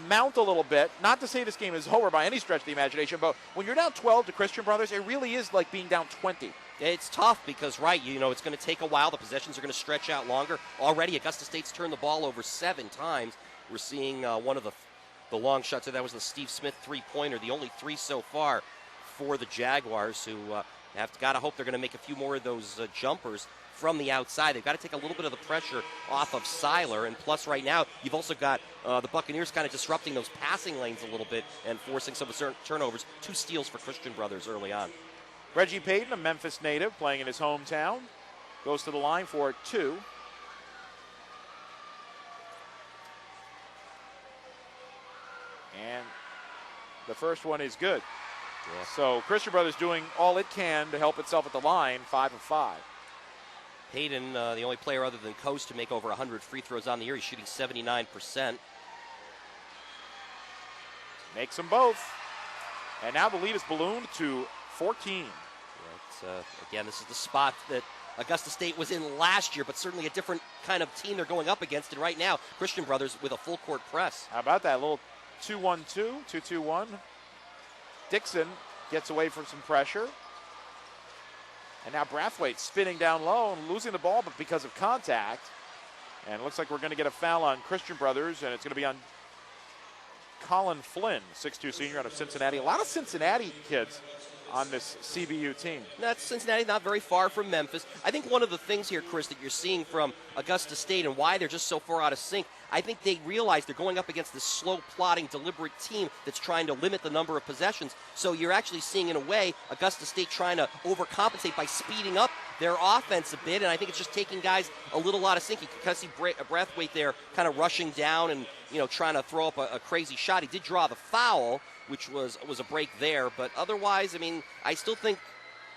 mount a little bit. Not to say this game is over by any stretch of the imagination, but when you're down 12 to Christian Brothers, it really is like being down 20.
It's tough because, it's going to take a while. The possessions are going to stretch out longer. Already, Augusta State's turned the ball over 7 times. We're seeing one of the long shots. So that was the Steve Smith three-pointer, the only 3 so far for the Jaguars, who have got to hope they're going to make a few more of those jumpers from the outside. They've got to take a little bit of the pressure off of Seiler. And plus, right now, you've also got the Buccaneers kind of disrupting those passing lanes a little bit and forcing some of the turnovers. 2 steals for Christian Brothers early on.
Reggie Payton, a Memphis native, playing in his hometown, goes to the line for 2. And the first one is good. Yeah. So Christian Brothers doing all it can to help itself at the line, 5 of 5.
Payton, the only player other than Coast to make over 100 free throws on the year. He's shooting 79%.
Makes them both. And now the lead is ballooned to 14.
Again, this is the spot that Augusta State was in last year, but certainly a different kind of team they're going up against. And right now, Christian Brothers with a full court press.
How about that? A little 2-1-2, 2-2-1. Dixon gets away from some pressure. And now Brathwaite spinning down low and losing the ball, but because of contact. And it looks like we're going to get a foul on Christian Brothers, and it's going to be on Colin Flynn, 6'2 senior out of Cincinnati. A lot of Cincinnati kids on this CBU team.
That's Cincinnati, not very far from Memphis. I think one of the things here, Chris, that you're seeing from Augusta State and why they're just so far out of sync, I think they realize they're going up against this slow, plotting, deliberate team that's trying to limit the number of possessions. So you're actually seeing, in a way, Augusta State trying to overcompensate by speeding up their offense a bit, and I think it's just taking guys a little out of sync. You can kind of see Brathwaite there kind of rushing down and, trying to throw up a crazy shot. He did draw the foul, which was a break there, but otherwise, I still think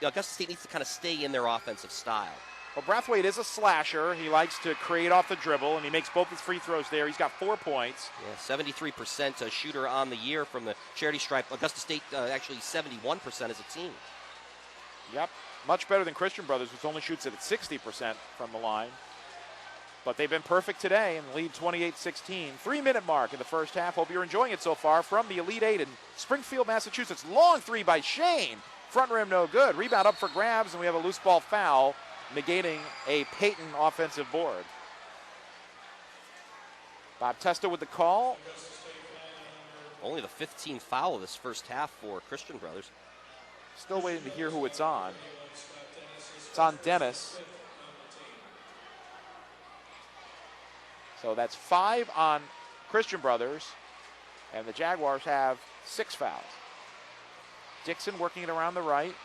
Augusta State needs to kind of stay in their offensive style.
Well, Brathwaite is a slasher. He likes to create off the dribble, and he makes both his free throws there. He's got 4 points.
Yeah, 73% shooter on the year from the charity stripe. Augusta State actually 71% as a team.
Yep, much better than Christian Brothers, which only shoots it at 60% from the line. But they've been perfect today and lead 28-16. 3-minute mark in the first half. Hope you're enjoying it so far from the Elite Eight in Springfield, Massachusetts. Long 3 by Shane. Front rim no good. Rebound up for grabs, and we have a loose ball foul, negating a Payton offensive board. Bob Testa with the call.
Only the 15th foul of this first half for Christian Brothers.
Still waiting to hear who it's on. It's on Dennis. So that's 5 on Christian Brothers, and the Jaguars have 6 fouls. Dixon working it around the right.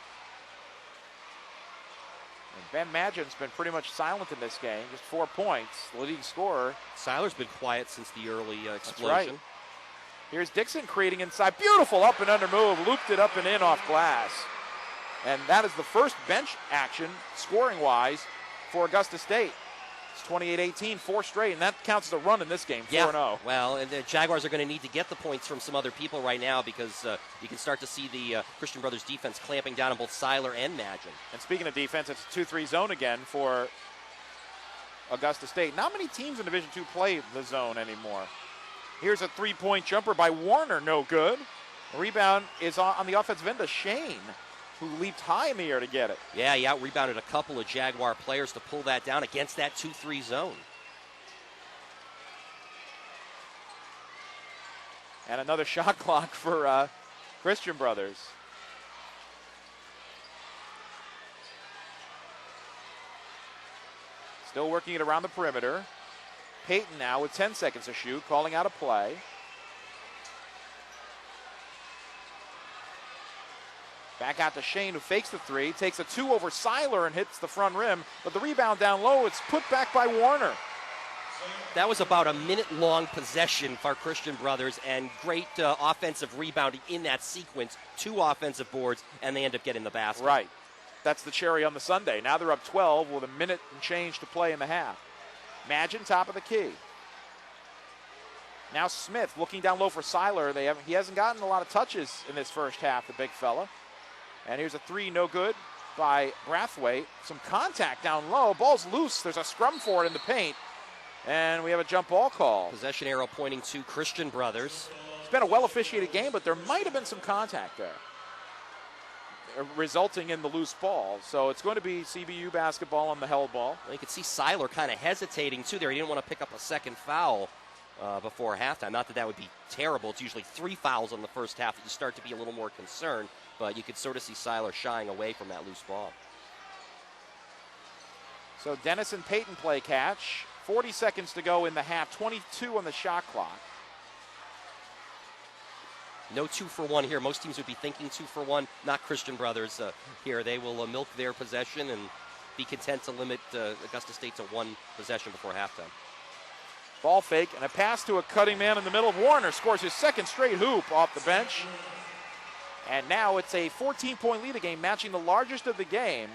And Ben Magin's been pretty much silent in this game, just 4 points, the leading scorer.
Seiler's been quiet since the early explosion.
That's right. Here's Dixon creating inside. Beautiful up and under move, looped it up and in off glass. And that is the first bench action, scoring-wise, for Augusta State. It's 28-18, 4 straight, and that counts as a run in this game, 4-0.
Yeah, well, and the Jaguars are going to need to get the points from some other people right now because you can start to see the Christian Brothers defense clamping down on both Seiler and Magin.
And speaking of defense, it's a 2-3 zone again for Augusta State. Not many teams in Division II play the zone anymore. Here's a 3-point jumper by Warner, no good. The rebound is on the offensive end of Shane, who leaped high in the air to get it.
Yeah, he out-rebounded a couple of Jaguar players to pull that down against that 2-3 zone.
And another shot clock for Christian Brothers. Still working it around the perimeter. Payton now with 10 seconds to shoot, calling out a play. Back out to Shane, who fakes the three, takes a 2 over Seiler and hits the front rim, but the rebound down low, it's put back by Warner.
That was about a minute-long possession for Christian Brothers, and great offensive rebounding in that sequence. 2 offensive boards, and they end up getting the basket.
Right. That's the cherry on the sundae. Now they're up 12 with a minute and change to play in the half. Magin, top of the key. Now Smith looking down low for Seiler. He hasn't gotten a lot of touches in this first half, the big fella. And here's a 3, no good by Brathwaite. Some contact down low. Ball's loose. There's a scrum for it in the paint. And we have a jump ball call.
Possession arrow pointing to Christian Brothers.
It's been a well-officiated game, but there might have been some contact there, resulting in the loose ball. So it's going to be CBU basketball on the held ball.
Well, you could see Seiler kind of hesitating, too, there. He didn't want to pick up a second foul before halftime. Not that that would be terrible. It's usually 3 fouls on the first half that you start to be a little more concerned. But you could sort of see Seiler shying away from that loose ball.
So Dennis and Payton play catch. 40 seconds to go in the half. 22 on the shot clock.
No 2-for-1 here. Most teams would be thinking 2-for-1. Not Christian Brothers here. They will milk their possession and be content to limit Augusta State to 1 possession before halftime.
Ball fake and a pass to a cutting man in the middle. Warner scores his second straight hoop off the bench. And now it's a 14-point lead game, matching the largest of the game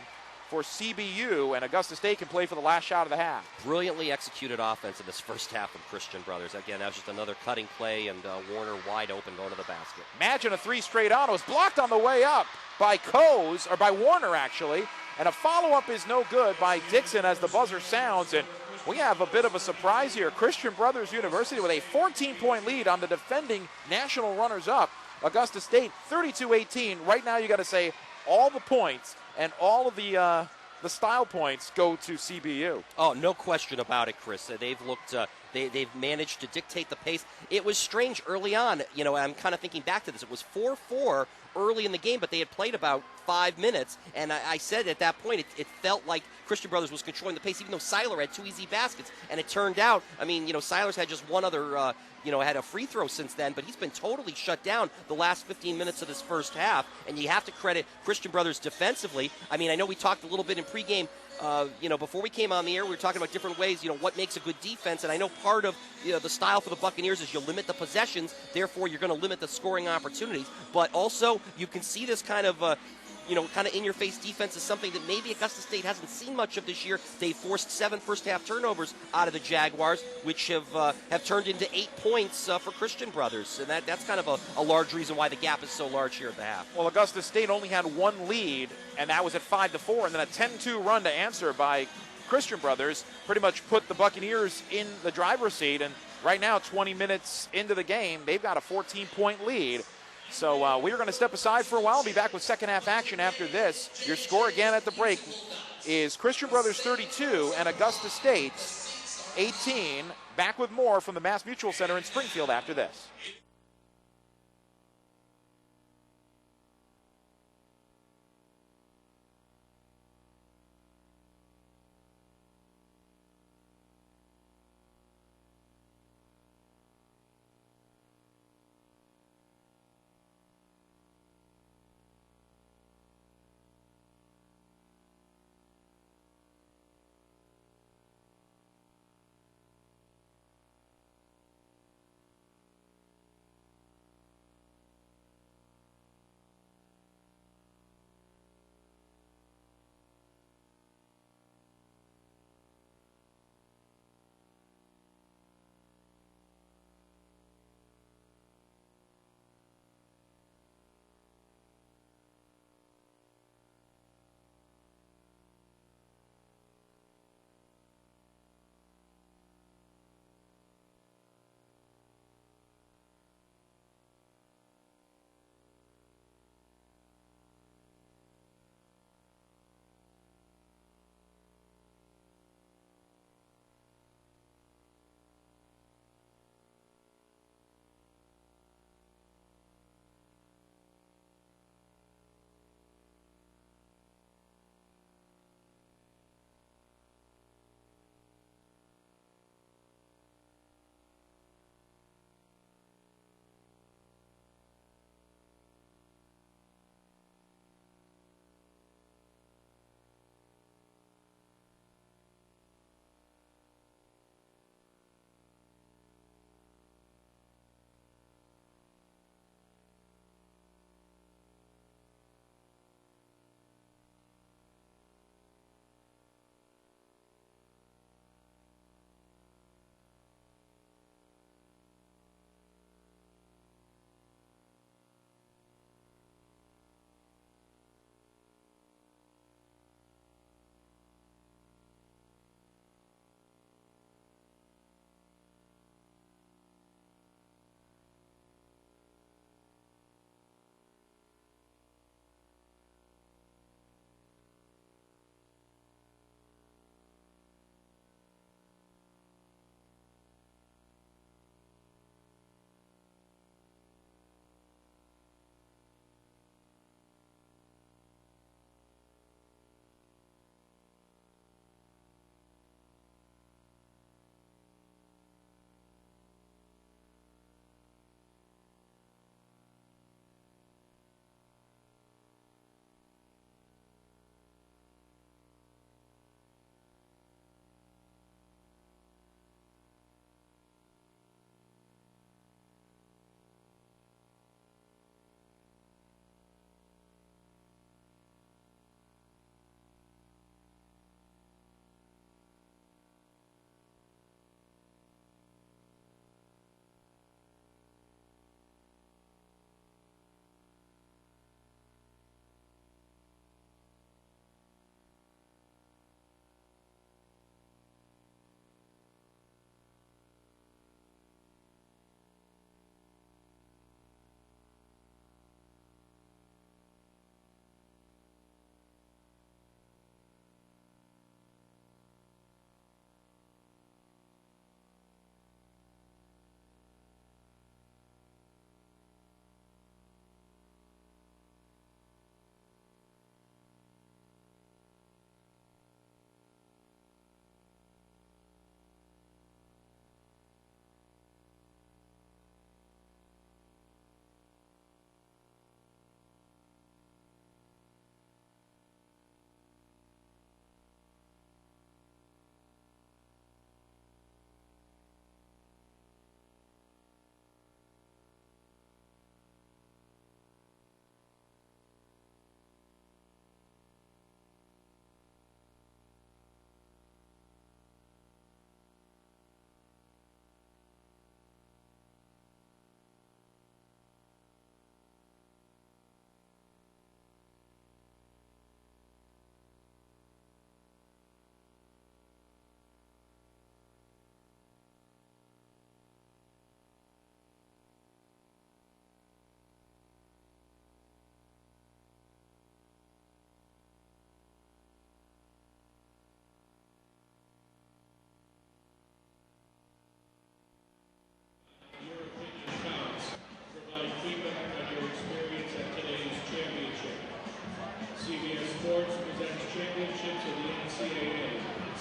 for CBU, and Augusta State can play for the last shot of the half.
Brilliantly executed offense in this first half from Christian Brothers. Again, that was just another cutting play, and Warner wide open going to the basket.
Imagine a 3 straight on. It was blocked on the way up by by Warner, actually. And a follow-up is no good by Dixon as the buzzer sounds. And we have a bit of a surprise here. Christian Brothers University with a 14-point lead on the defending national runners-up, Augusta State, 32-18. Right now you got to say all the points and all of the style points go to CBU.
Oh, no question about it, Chris. They've looked, they've managed to dictate the pace. It was strange early on. You know, I'm kind of thinking back to this. It was 4-4 early in the game, but they had played about 5 minutes. And I said at that point, it felt like Christian Brothers was controlling the pace, even though Seiler had 2 easy baskets. And it turned out, I mean, you know, Seiler's had just one other, had a free throw since then, but he's been totally shut down the last 15 minutes of this first half. And you have to credit Christian Brothers defensively. I mean, I know we talked a little bit in pregame. Before we came on the air, we were talking about different ways, what makes a good defense. And I know part of the style for the Buccaneers is you limit the possessions, therefore you're going to limit the scoring opportunities. But also, you can see this kind of in-your-face defense is something that maybe Augusta State hasn't seen much of this year. They forced 7 first-half turnovers out of the Jaguars, which have turned into 8 points for Christian Brothers. And that's kind of a large reason why the gap is so large here at the half.
Well, Augusta State only had 1 lead, and that was at 5-4, and then a 10-2 run to answer by Christian Brothers pretty much put the Buccaneers in the driver's seat. And right now, 20 minutes into the game, they've got a 14-point lead. So we're going to step aside for a while. We'll be back with second half action after this. Your score again at the break is Christian Brothers 32 and Augusta State 18. Back with more from the Mass Mutual Center in Springfield after this.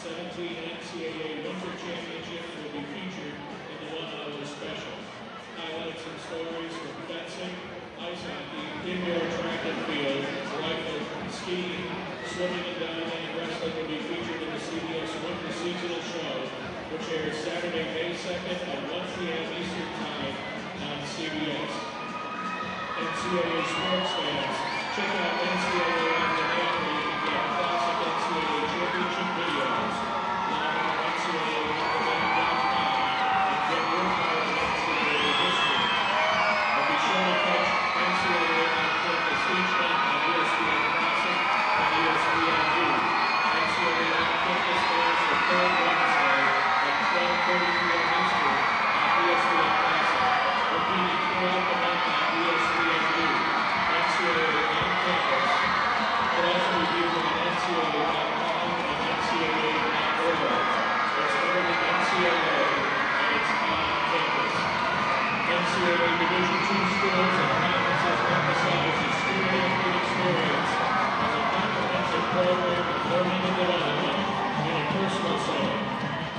17 NCAA Winter Championships will be featured in the 1 hour special. Highlights and stories from fencing, ice hockey, indoor track and field, rifle, skiing, swimming and diving, and wrestling will be featured in the CBS Winter Seasonal Show, which airs Saturday, May 2nd at 1 p.m. Eastern Time on CBS. NCAA sports fans, check out NCAA on Demand where you can get classic NCAA championship videos. Log on to NCAAOnDemand.com and get your part of NCAA history. And be sure to catch NCAA on campus each night on ESPN Classic and ESPN2. NCAA on campus airs the third Wednesday at 12:30 p.m. Eastern on ESPN Classic. Repeating throughout the month on ESPN2. NCAA on campus. It also be viewed on NCAA.com and NCAA.org. It's everything NCAA and it's on campus. NCAA Division II schools and conferences emphasize the student-athlete experience as a comprehensive program of learning and development in a personal setting.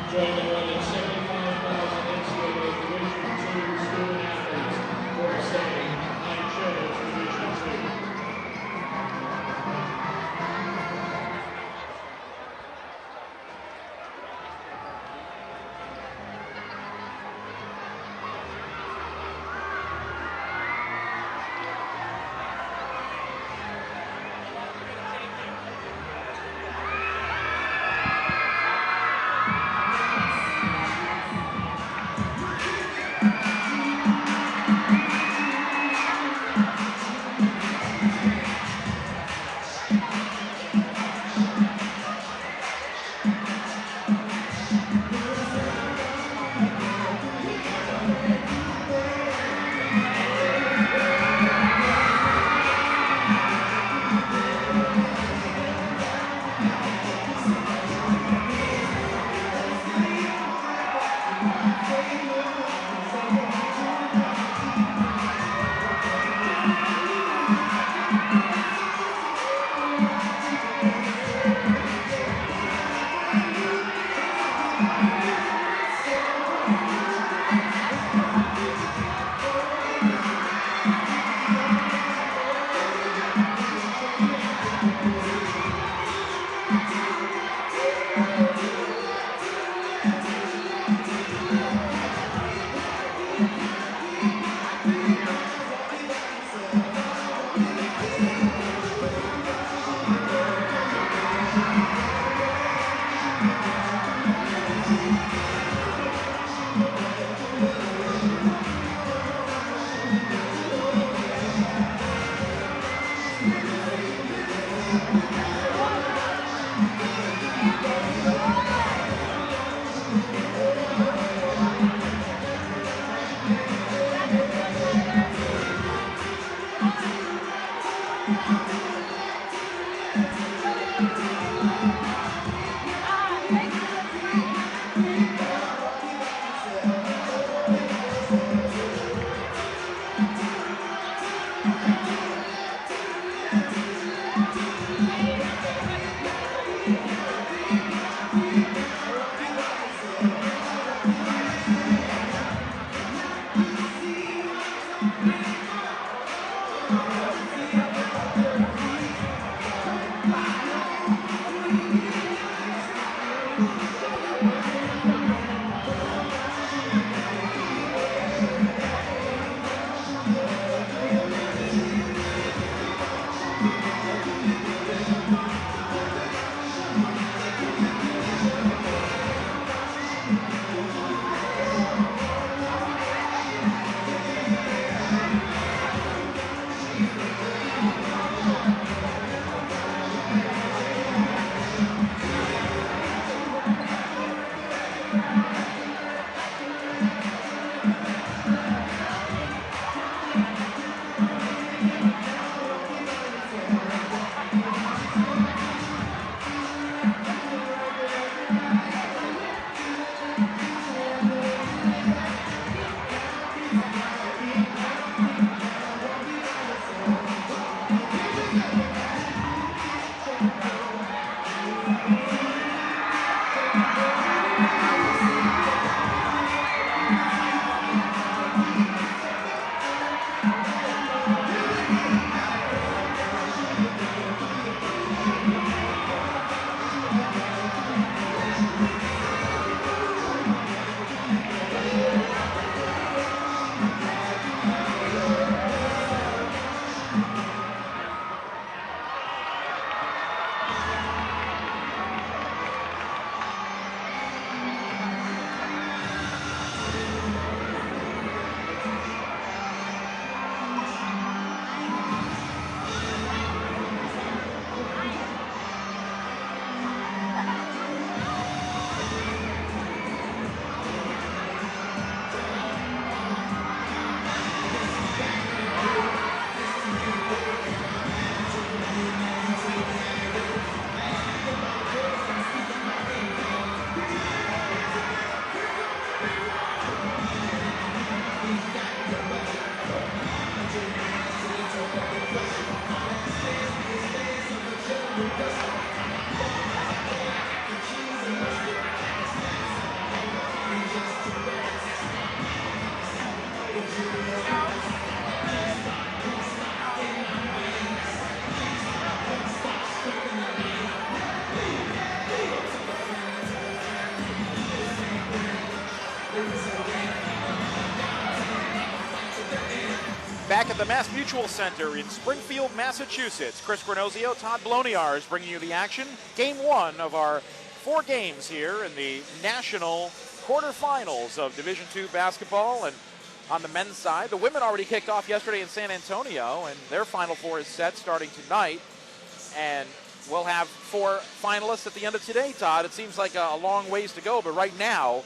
Join the more than 75,000 NCAA Division II student-athletes who are saying, I chose Division II.
Back at the Mass Mutual Center in Springfield, Massachusetts, Chris Granozio, Todd Bloniars bringing you the action. Game one of our 4 games here in the national quarterfinals of Division II basketball. And on the men's side, the women already kicked off yesterday in San Antonio, and their Final Four is set starting tonight. And we'll have 4 finalists at the end of today, Todd. It seems like a long ways to go, but right now,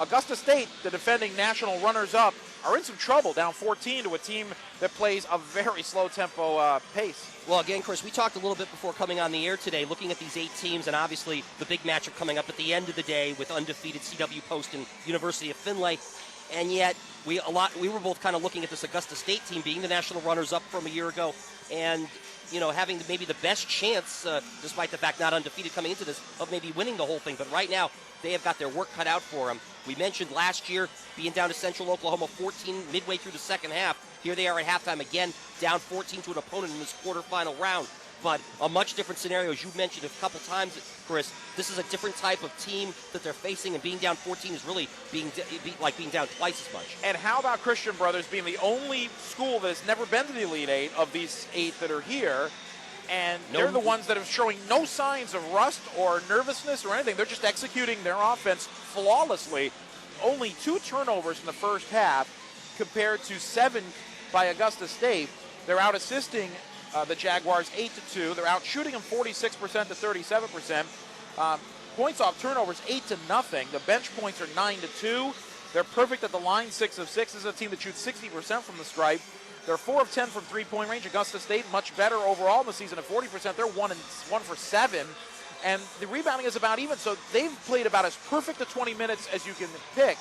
Augusta State, the defending national runners-up, are in some trouble, down 14 to a team that plays a very slow-tempo pace.
Well, again, Chris, we talked a little bit before coming on the air today, looking at these 8 teams, and obviously the big matchup coming up at the end of the day with undefeated CW Post and University of Findlay. And yet, we were both kind of looking at this Augusta State team being the national runners-up from a year ago, and having maybe the best chance, despite the fact not undefeated coming into this, of maybe winning the whole thing. But right now, they have got their work cut out for them. We mentioned last year being down to Central Oklahoma 14 midway through the second half. Here they are at halftime again, down 14 to an opponent in this quarterfinal round. But a much different scenario, as you mentioned a couple times, Chris. This is a different type of team that they're facing, and being down 14 is really like being down twice as much.
And how about Christian Brothers being the only school that has never been to the Elite Eight of these 8 that are here? And they're the ones that are showing no signs of rust or nervousness or anything. They're just executing their offense flawlessly. Only 2 turnovers in the first half compared to 7 by Augusta State. They're out assisting the Jaguars 8-2. They're out shooting them 46% to 37%. Points off turnovers 8-0. The bench points are 9-2. They're perfect at the line, 6 of 6. This is a team that shoots 60% from the stripe. They're 4 of 10 from three-point range. Augusta State much better overall in the season at 40%. They're 1 for 7. And the rebounding is about even. So they've played about as perfect a 20 minutes as you can pick.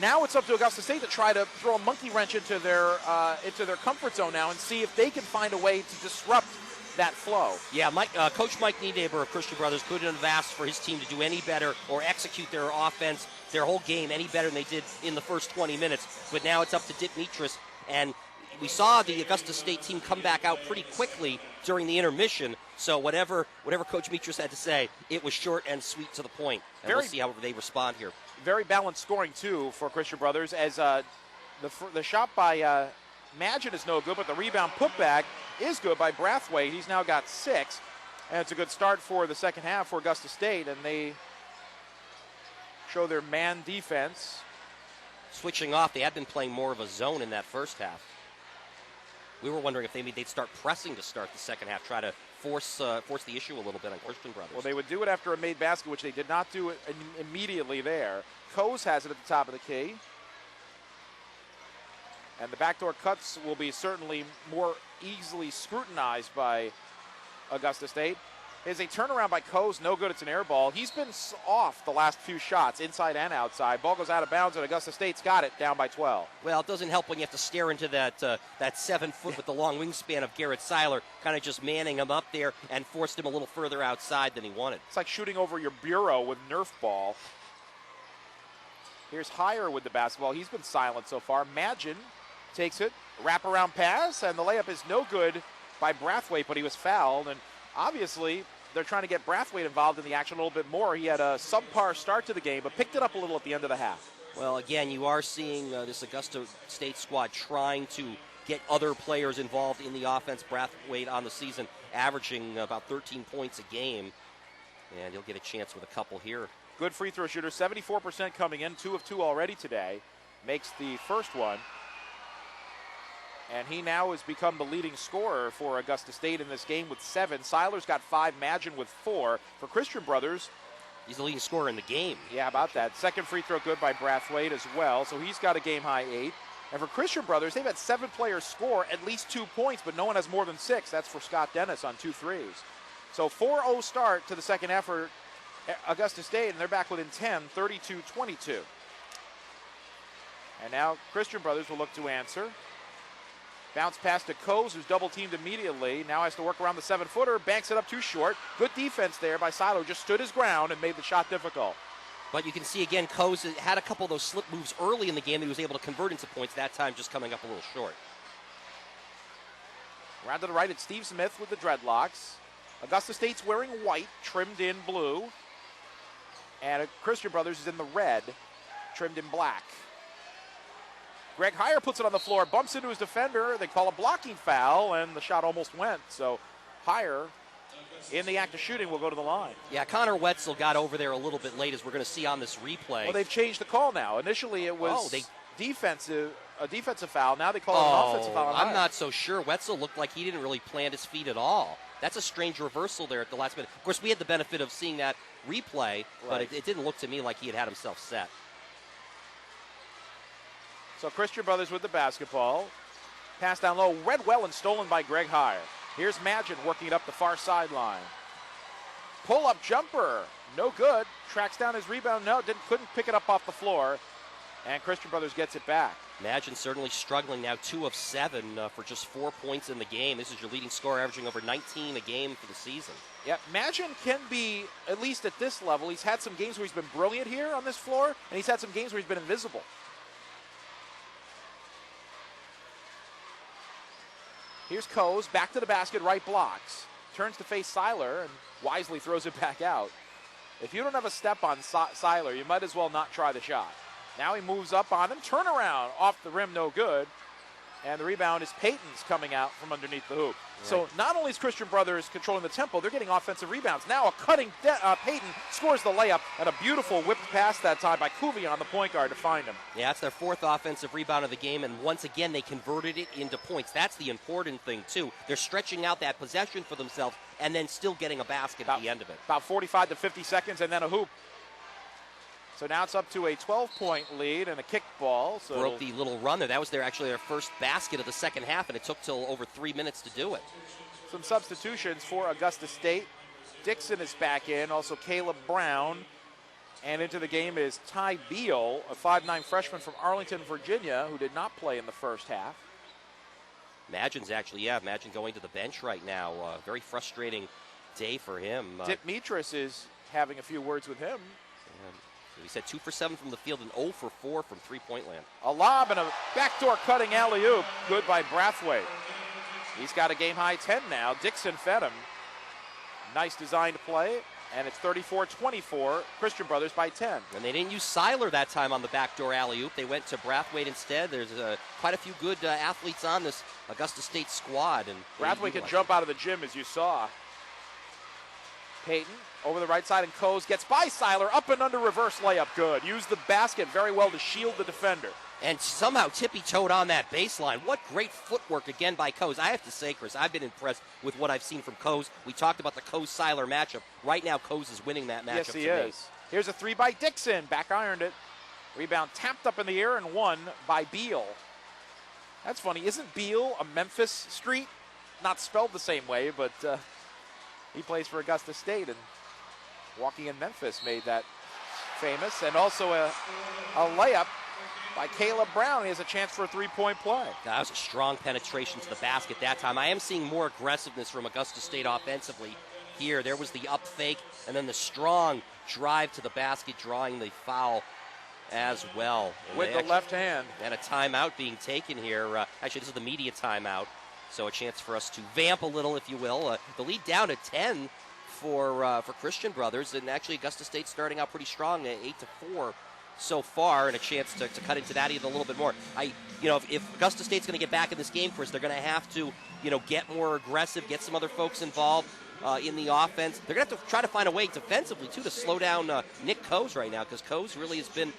Now it's up to Augusta State to try to throw a monkey wrench into their comfort zone now and see if they can find a way to disrupt that flow.
Yeah, Coach Mike Nienaber of Christian Brothers couldn't have asked for his team to do any better or execute their offense, their whole game, any better than they did in the first 20 minutes. But now it's up to Dick Mitras, and we saw the Augusta State team come back out pretty quickly during the intermission. So whatever Coach Mitras had to say, it was short and sweet to the point. And we'll see how they respond here.
Very balanced scoring, too, for Christian Brothers, as the shot by Magin is no good, but the rebound putback is good by Brathwaite. He's now got 6, and it's a good start for the second half for Augusta State, and they show their man defense.
Switching off, they had been playing more of a zone in that first half. We were wondering if they'd start pressing to start the second half, try to force the issue a little bit on Christian Brothers.
Well, they would do it after a made basket, which they did not do immediately there. Coase has it at the top of the key. And the backdoor cuts will be certainly more easily scrutinized by Augusta State. Is a turnaround by Coase, no good, it's an air ball. He's been off the last few shots, inside and outside. Ball goes out of bounds, and Augusta State's got it, down by 12.
Well, it doesn't help when you have to stare into that 7 foot with the long wingspan of Garrett Seiler, kind of just manning him up there and forced him a little further outside than he wanted.
It's like shooting over your bureau with Nerf ball. Here's Heyer with the basketball. He's been silent so far. Magin takes it, wraparound pass, and the layup is no good by Brathwaite, but he was fouled, and obviously, they're trying to get Brathwaite involved in the action a little bit more. He had a subpar start to the game, but picked it up a little at the end of the half.
Well, again, you are seeing this Augusta State squad trying to get other players involved in the offense. Brathwaite on the season averaging about 13 points a game, and he'll get a chance with a couple here.
Good free throw shooter, 74% coming in, 2 of 2 already today. Makes the first one. And he now has become the leading scorer for Augusta State in this game with 7. Seiler's got 5, Magin with 4. For Christian Brothers,
he's the leading scorer in the game.
Yeah, about that. Second free throw good by Brathwaite as well, so he's got a game-high 8. And for Christian Brothers, they've had 7 players score at least 2 points, but no one has more than 6. That's for Scott Dennis on 2 threes. So 4-0 start to the second half for Augusta State, and they're back within 10, 32-22. And now Christian Brothers will look to answer. Bounce pass to Coase, who's double teamed immediately. Now has to work around the 7-footer. Banks it up too short. Good defense there by Silo. Just stood his ground and made the shot difficult.
But you can see again, Coase had a couple of those slip moves early in the game that he was able to convert into points. That time just coming up a little short.
Around to the right, it's Steve Smith with the dreadlocks. Augusta State's wearing white, trimmed in blue. And Christian Brothers is in the red, trimmed in black. Greg Heyer puts it on the floor, bumps into his defender. They call a blocking foul, and the shot almost went. So Heyer, in the act of shooting, will go to the line.
Yeah, Connor Wetzel got over there a little bit late, as we're going to see on this replay.
Well, they've changed the call now. Initially, it was a defensive foul. Now they call it an offensive foul.
I'm not so sure. Wetzel looked like he didn't really plant his feet at all. That's a strange reversal there at the last minute. Of course, we had the benefit of seeing that replay, but it didn't look to me like he had himself set.
So Christian Brothers with the basketball. Pass down low, read well and stolen by Greg Heyer. Here's Magin working it up the far sideline. Pull-up jumper, no good. Tracks down his rebound, couldn't pick it up off the floor. And Christian Brothers gets it back.
Magin certainly struggling now, 2 of 7 for just 4 points in the game. This is your leading scorer, averaging over 19 a game for the season.
Yeah, Magin can be, at least at this level, he's had some games where he's been brilliant here on this floor, and he's had some games where he's been invisible. Here's Coase, back to the basket, right blocks. Turns to face Seiler and wisely throws it back out. If you don't have a step on Seiler, you might as well not try the shot. Now he moves up on him, turnaround, off the rim, no good. And the rebound is Payton's coming out from underneath the hoop. Right. So not only is Christian Brothers controlling the tempo, they're getting offensive rebounds. Now a cutting Payton scores the layup, and a beautiful whipped pass that time by Cuvier on the point guard to find him.
Yeah, it's their 4th offensive rebound of the game, and once again they converted it into points. That's the important thing, too. They're stretching out that possession for themselves and then still getting a basket at the end of it.
About 45 to 50 seconds and then a hoop. So now it's up to a 12-point lead and a kickball. So
broke the little run there. That was their first basket of the second half, and it took till over 3 minutes to do it.
Some substitutions for Augusta State. Dixon is back in, also Caleb Brown. And into the game is Ty Beal, a 5'9 freshman from Arlington, Virginia, who did not play in the first half.
Magin's Magin going to the bench right now. Very frustrating day for him.
Mitras is having a few words with him.
He said 2 for 7 from the field and 0 for 4 from three-point land.
A lob and a backdoor cutting alley-oop. Good by Brathwaite. He's got a game-high 10 now. Dixon fed him. Nice designed play, and it's 34-24, Christian Brothers by 10.
And they didn't use Seiler that time on the backdoor alley-oop. They went to Brathwaite instead. There's quite a few good athletes on this Augusta State squad. And
Brathwaite can jump out of the gym, as you saw. Payton over the right side, and Coase gets by Seiler, up and under reverse layup, good. Used the basket very well to shield the defender.
And somehow tippy-toed on that baseline. What great footwork again by Coase. I have to say, Chris, I've been impressed with what I've seen from Coase. We talked about the Coase-Seiler matchup. Right now, Coase is winning that matchup.
Yes, he is. Here's a 3 by Dixon, back ironed it. Rebound tapped up in the air and won by Beal. That's funny, isn't Beal a Memphis street? Not spelled the same way, but he plays for Augusta State, and walking in Memphis made that famous. And also a layup by Caleb Brown. He has a chance for a 3-point play.
That was a strong penetration to the basket that time. I am seeing more aggressiveness from Augusta State offensively here. There was the up fake, and then the strong drive to the basket, drawing the foul as well. And
with the left hand.
And a timeout being taken here. Actually, this is the media timeout, so a chance for us to vamp a little, if you will. The lead down at 10 for Christian Brothers, and actually Augusta State starting out pretty strong at 8-4 so far, and a chance to cut into that even a little bit more. If Augusta State's going to get back in this game, Chris, they're going to have to, get more aggressive, get some other folks involved in the offense. They're going to have to try to find a way defensively too to slow down Nick Coase right now, because Coase really has been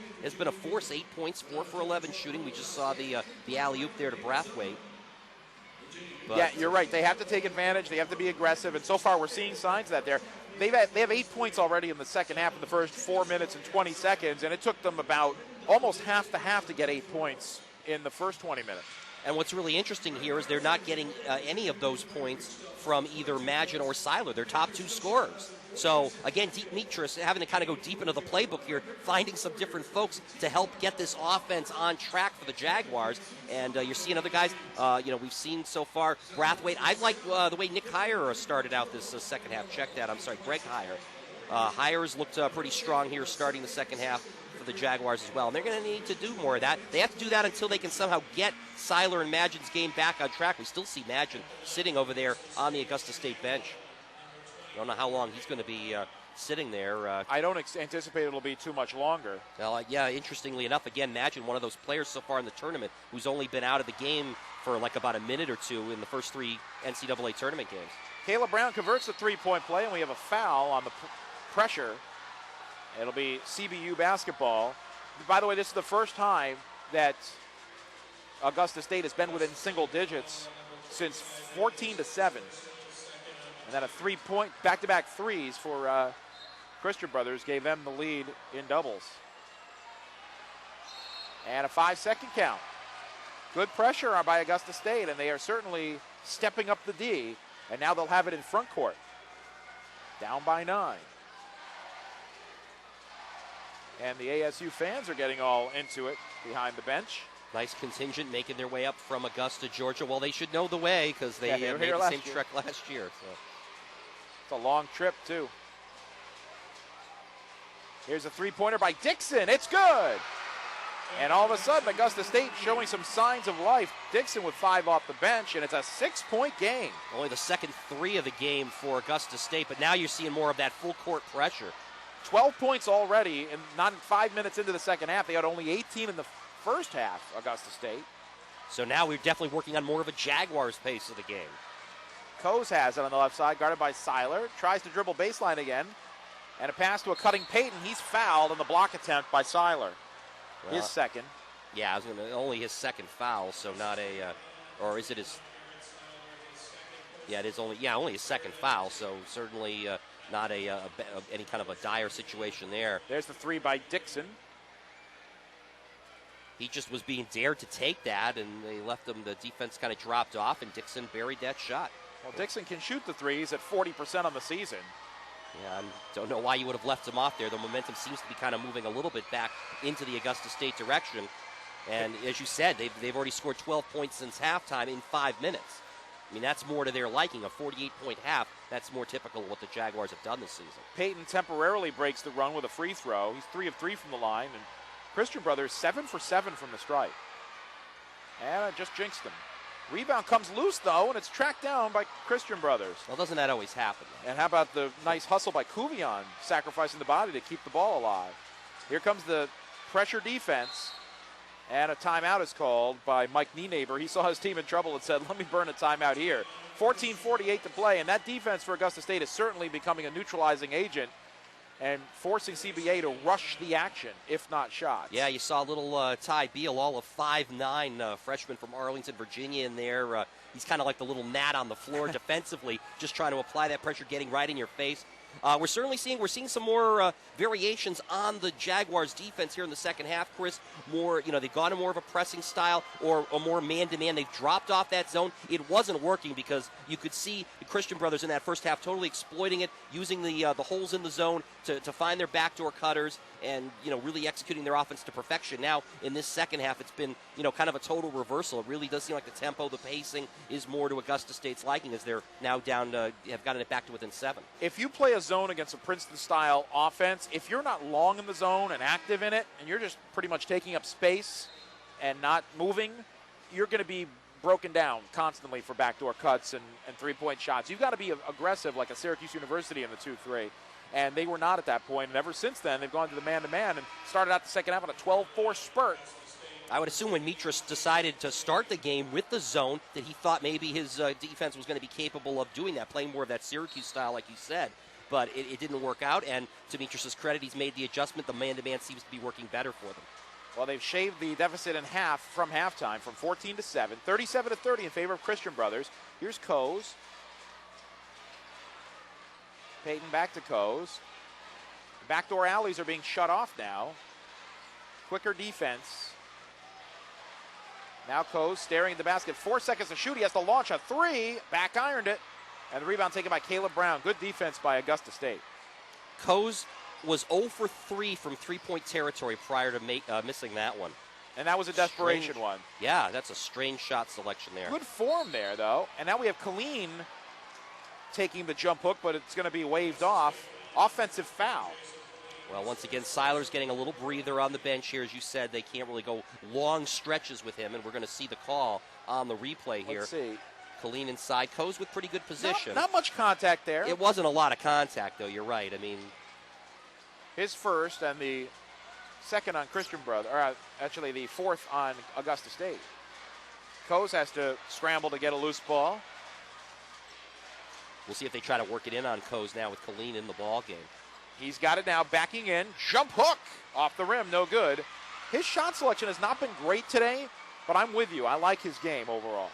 a force. 8 points, 4 for 11 shooting. We just saw the alley-oop there to Brathwaite. But
yeah, you're right. They have to take advantage. They have to be aggressive, and so far we're seeing signs of that there. They have 8 points already in the second half in the first 4 minutes and 20 seconds, and it took them about almost half the half to get 8 points in the first 20 minutes.
And what's really interesting here is they're not getting any of those points from either Magin or Seiler, their top two scorers. So, again, Demetrius having to kind of go deep into the playbook here, finding some different folks to help get this offense on track for the Jaguars. And you're seeing other guys, we've seen so far, Brathwaite. I like the way Nick Heyer started out this second half. Check that. I'm sorry, Greg Heyer. Heyer's looked pretty strong here starting the second half for the Jaguars as well. And they're going to need to do more of that. They have to do that until they can somehow get Seiler and Magin's game back on track. We still see Magin sitting over there on the Augusta State bench. I don't know how long he's going to be sitting there.
I don't anticipate it'll be too much longer.
Well, yeah, interestingly enough, again, Magin, one of those players so far in the tournament who's only been out of the game for like about a minute or two in the first three NCAA tournament games.
Caleb Brown converts the three-point play, and we have a foul on the pressure. It'll be CBU basketball. By the way, this is the first time that Augusta State has been within single digits since 14-7. And then a three-point, back-to-back threes for Christian Brothers gave them the lead in doubles. And a 5-second count. Good pressure by Augusta State, and they are certainly stepping up the D. And now they'll have it in front court. Down by 9. And the ASU fans are getting all into it behind the bench.
Nice contingent making their way up from Augusta, Georgia. Well, they should know the way because they
were
made
here
the same
last year.
trek last year. So.
It's a long trip, too. Here's a three-pointer by Dixon. It's good. And all of a sudden, Augusta State showing some signs of life. Dixon with 5 off the bench, and it's a 6-point game.
Only the second 3 of the game for Augusta State, but now you're seeing more of that full-court pressure.
12 points already, and not 5 minutes into the second half. They had only 18 in the first half, Augusta State.
So now we're definitely working on more of a Jaguars pace of the game.
Coase has it on the left side, guarded by Seiler. Tries to dribble baseline again. And a pass to a cutting Payton. He's fouled on the block attempt by Seiler. His second.
Yeah, I was going to only his second foul, so not a, or is it his? Yeah, it is only his second foul, so certainly not any kind of a dire situation there.
There's the three by Dixon.
He just was being dared to take that, and they left him. The defense kind of dropped off, and Dixon buried that shot.
Well, Dixon can shoot the threes at 40% on the season.
Yeah, I don't know why you would have left him off there. The momentum seems to be kind of moving a little bit back into the Augusta State direction. And as you said, they've already scored 12 points since halftime in 5 minutes. I mean, that's more to their liking. A 48-point half, that's more typical of what the Jaguars have done this season.
Payton temporarily breaks the run with a free throw. He's 3 of 3 from the line. And Christian Brothers 7 for 7 from the stripe. And it just jinxed them. Rebound comes loose, though, and it's tracked down by Christian Brothers.
Well, doesn't that always happen?
And how about the nice hustle by Kuvion, sacrificing the body to keep the ball alive. Here comes the pressure defense, and a timeout is called by Mike Nienaber. He saw his team in trouble and said, let me burn a timeout here. 14:48 to play, and that defense for Augusta State is certainly becoming a neutralizing agent and forcing CBA to rush the action, if not shots.
Yeah, you saw a little Ty Beal, all of 5'9", freshman from Arlington, Virginia in there. He's kind of like the little gnat on the floor defensively, just trying to apply that pressure, getting right in your face. We're seeing some more variations on the Jaguars defense here in the second half, Chris. More, they've gone to more of a pressing style or a more man-to-man. They've dropped off that zone. It wasn't working because you could see the Christian Brothers in that first half totally exploiting it, using the holes in the zone to find their backdoor cutters and, really executing their offense to perfection. Now, in this second half, it's been, kind of a total reversal. It really does seem like the tempo, the pacing is more to Augusta State's liking as they're now down to, have gotten it back to within 7.
If you play a zone against a Princeton-style offense, if you're not long in the zone and active in it, and you're just pretty much taking up space and not moving, you're going to be broken down constantly for backdoor cuts and three-point shots. You've got to be aggressive like a Syracuse University in the 2-3. And they were not at that point. And ever since then, they've gone to the man-to-man and started out the second half on a 12-4 spurt.
I would assume when Mitras decided to start the game with the zone that he thought maybe his defense was going to be capable of doing that, playing more of that Syracuse style like you said. But it didn't work out, and to Mitras' credit, he's made the adjustment. The man-to-man seems to be working better for them.
Well, they've shaved the deficit in half from halftime, from 14 to 7, 37 to 30 in favor of Christian Brothers. Here's Coase. Payton back to Coase. Backdoor alleys are being shut off now. Quicker defense. Now Coase staring at the basket. 4 seconds to shoot. He has to launch a three. Back ironed it. And the rebound taken by Caleb Brown. Good defense by Augusta State.
Coase was 0 for 3 from three-point territory prior to missing that one.
And that was a desperation one.
Yeah, that's a strange shot selection there.
Good form there, though. And now we have Colleen taking the jump hook, but it's going to be waved off. Offensive foul.
Well, once again, Seiler's getting a little breather on the bench here. As you said, they can't really go long stretches with him, and we're going to see the call on the replay here.
Let's see.
Colleen inside. Coase with pretty good position.
Not much contact there.
It wasn't a lot of contact, though. You're right. I mean,
his first and the second on Christian Brothers, or actually the fourth on Augusta State. Coase has to scramble to get a loose ball.
We'll see if they try to work it in on Coase now with Colleen in the ball game.
He's got it now, backing in. Jump hook off the rim, no good. His shot selection has not been great today, but I'm with you. I like his game overall.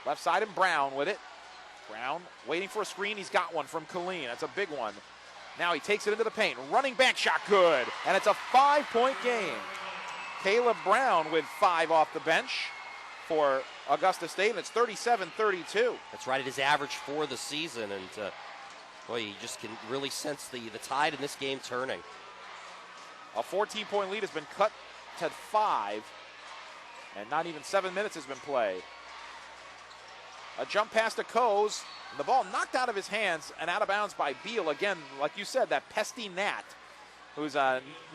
Left side and Brown with it. Brown waiting for a screen. He's got one from Colleen. That's a big one. Now he takes it into the paint. Running back shot, good. And it's a 5-point game. Caleb Brown with 5 off the bench for Augusta State, and it's 37-32.
That's right, it is average for the season, and boy, you just can really sense the tide in this game turning.
A 14-point lead has been cut to 5, and not even 7 minutes has been played. A jump pass to Coase, and the ball knocked out of his hands and out of bounds by Beal. Again, like you said, that pesky Nat who's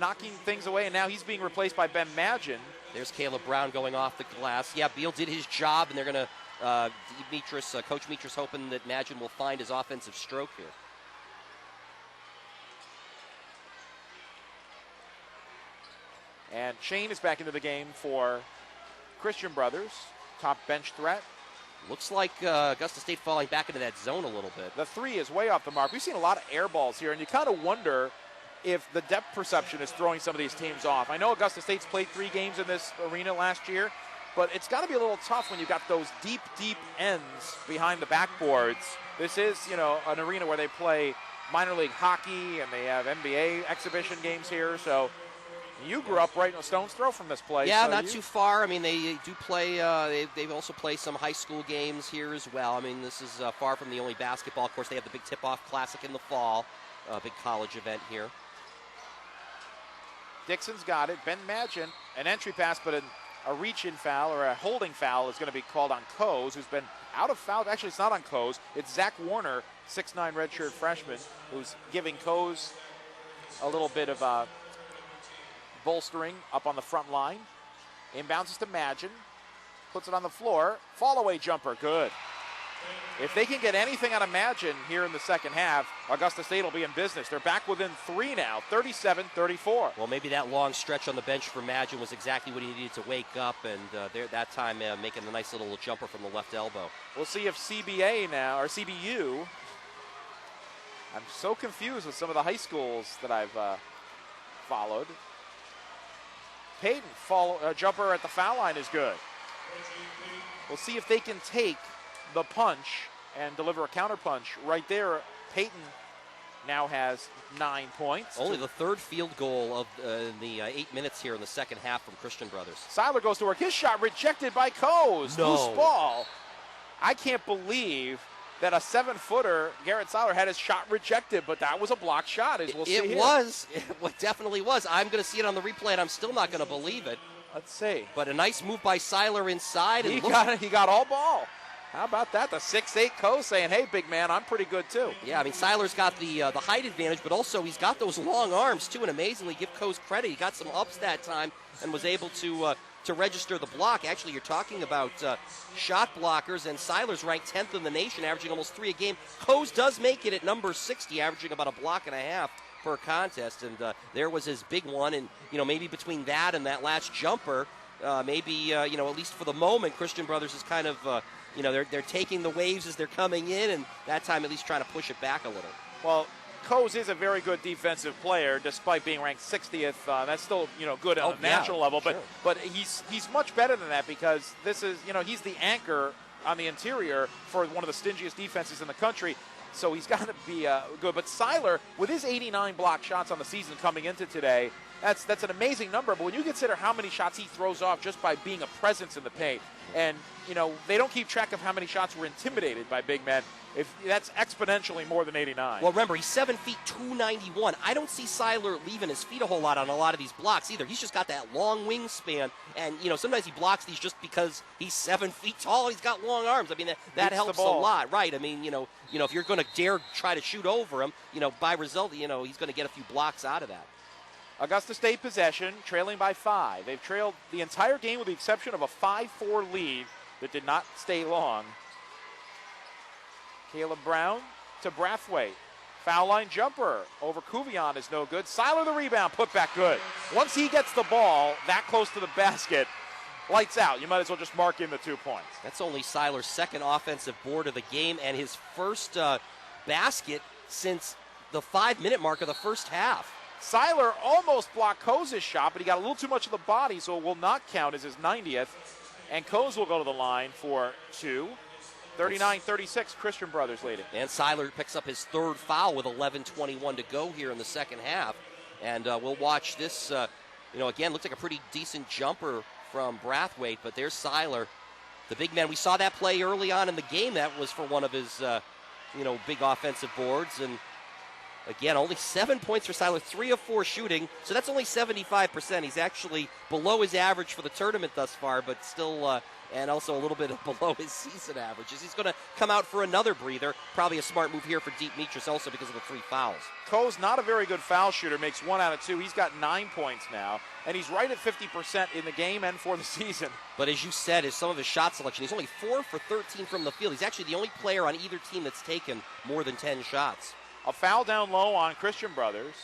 knocking things away, and now he's being replaced by Ben Magin.
There's Caleb Brown going off the glass. Yeah, Beal did his job, and they're going to, Coach Mitras hoping that Magin will find his offensive stroke here.
And Shane is back into the game for Christian Brothers, top bench threat.
Looks like Augusta State falling back into that zone a little bit.
The three is way off the mark. We've seen a lot of air balls here, and you kind of wonder if the depth perception is throwing some of these teams off. I know Augusta State's played 3 games in this arena last year, but it's got to be a little tough when you've got those deep, deep ends behind the backboards. This is, an arena where they play minor league hockey, and they have NBA exhibition games here, so you grew up right in a stone's throw from this place.
Yeah,
so
not too far. I mean, they do play, they also play some high school games here as well. I mean, this is far from the only basketball. Of course, they have the big tip-off classic in the fall, big college event here.
Dixon's got it. Ben Magin, an entry pass, but a reach-in foul or a holding foul is going to be called on Coase, who's been out of foul. Actually, it's not on Coase. It's Zach Warner, 6'9" redshirt freshman, who's giving Coase a little bit of bolstering up on the front line. Inbounds to Magin. Puts it on the floor. Fall-away jumper. Good. If they can get anything out of Magin here in the second half, Augusta State will be in business. They're back within 3 now, 37-34.
Well, maybe that long stretch on the bench for Magin was exactly what he needed to wake up, and that time making a nice little jumper from the left elbow.
We'll see if CBA now, or CBU, I'm so confused with some of the high schools that I've followed. Payton, jumper at the foul line is good. We'll see if they can take the punch and deliver a counter punch. Right there, Payton now has 9 points.
Only the third field goal of the 8 minutes here in the second half from Christian Brothers.
Seiler goes to work. His shot rejected by Coase.
No.
Loose ball. I can't believe that a 7-footer, Garrett Seiler, had his shot rejected, but that was a blocked shot, as we'll see here.
It definitely was. I'm going to see it on the replay, and I'm still not going to believe it.
Let's see.
But a nice move by Seiler inside.
He got all ball. How about that? The 6'8" Coase saying, hey, big man, I'm pretty good too.
Yeah, I mean, Seiler's got the height advantage, but also he's got those long arms too, and amazingly, give Coase credit. He got some ups that time and was able to register the block. Actually, you're talking about shot blockers, and Seiler's ranked 10th in the nation, averaging almost 3 a game. Coase does make it at number 60, averaging about a block and a half per contest, and there was his big one, and maybe between that and that last jumper, at least for the moment, Christian Brothers is kind of they're taking the waves as they're coming in, and that time at least trying to push it back a little.
Well, Coase is a very good defensive player, despite being ranked 60th. That's still good on a national level,
sure.
but he's much better than that, because this is he's the anchor on the interior for one of the stingiest defenses in the country. So he's got to be good. But Seiler, with his 89 block shots on the season coming into today, That's an amazing number, but when you consider how many shots he throws off just by being a presence in the paint, and they don't keep track of how many shots were intimidated by big men. If that's exponentially more than 89.
Well, remember, he's 7 feet 291. I don't see Seiler leaving his feet a whole lot on a lot of these blocks either. He's just got that long wingspan, and sometimes he blocks these just because he's 7 feet tall. He's got long arms. I mean, that helps a lot, right? I mean, if you're going to dare try to shoot over him, by result, he's going to get a few blocks out of that.
Augusta State possession, trailing by 5. They've trailed the entire game with the exception of a 5-4 lead that did not stay long. Caleb Brown to Brathwaite. Foul line jumper over Cuvion is no good. Seiler the rebound, put back good. Once he gets the ball that close to the basket, lights out. You might as well just mark in the 2 points.
That's only Seiler's second offensive board of the game and his first basket since the 5-minute mark of the first half.
Seiler almost blocked Coe's shot, but he got a little too much of the body, so it will not count as his 90th. And Coe's will go to the line for 2. 39-36, Christian Brothers leading.
And Seiler picks up his third foul with 11:21 to go here in the second half. And we'll watch this, again, looks like a pretty decent jumper from Brathwaite, but there's Seiler, the big man. We saw that play early on in the game. That was for one of his, big offensive boards. And again, only 7 points for Seiler, 3 of 4 shooting, so that's only 75%. He's actually below his average for the tournament thus far, but still, and also a little bit below his season averages. He's going to come out for another breather. Probably a smart move here for Demetris also because of the 3 fouls.
Coe's not a very good foul shooter, makes 1 out of 2. He's got 9 points now, and he's right at 50% in the game and for the season.
But as you said, is some of his shot selection. He's only 4 for 13 from the field. He's actually the only player on either team that's taken more than 10 shots.
A foul down low on Christian Brothers.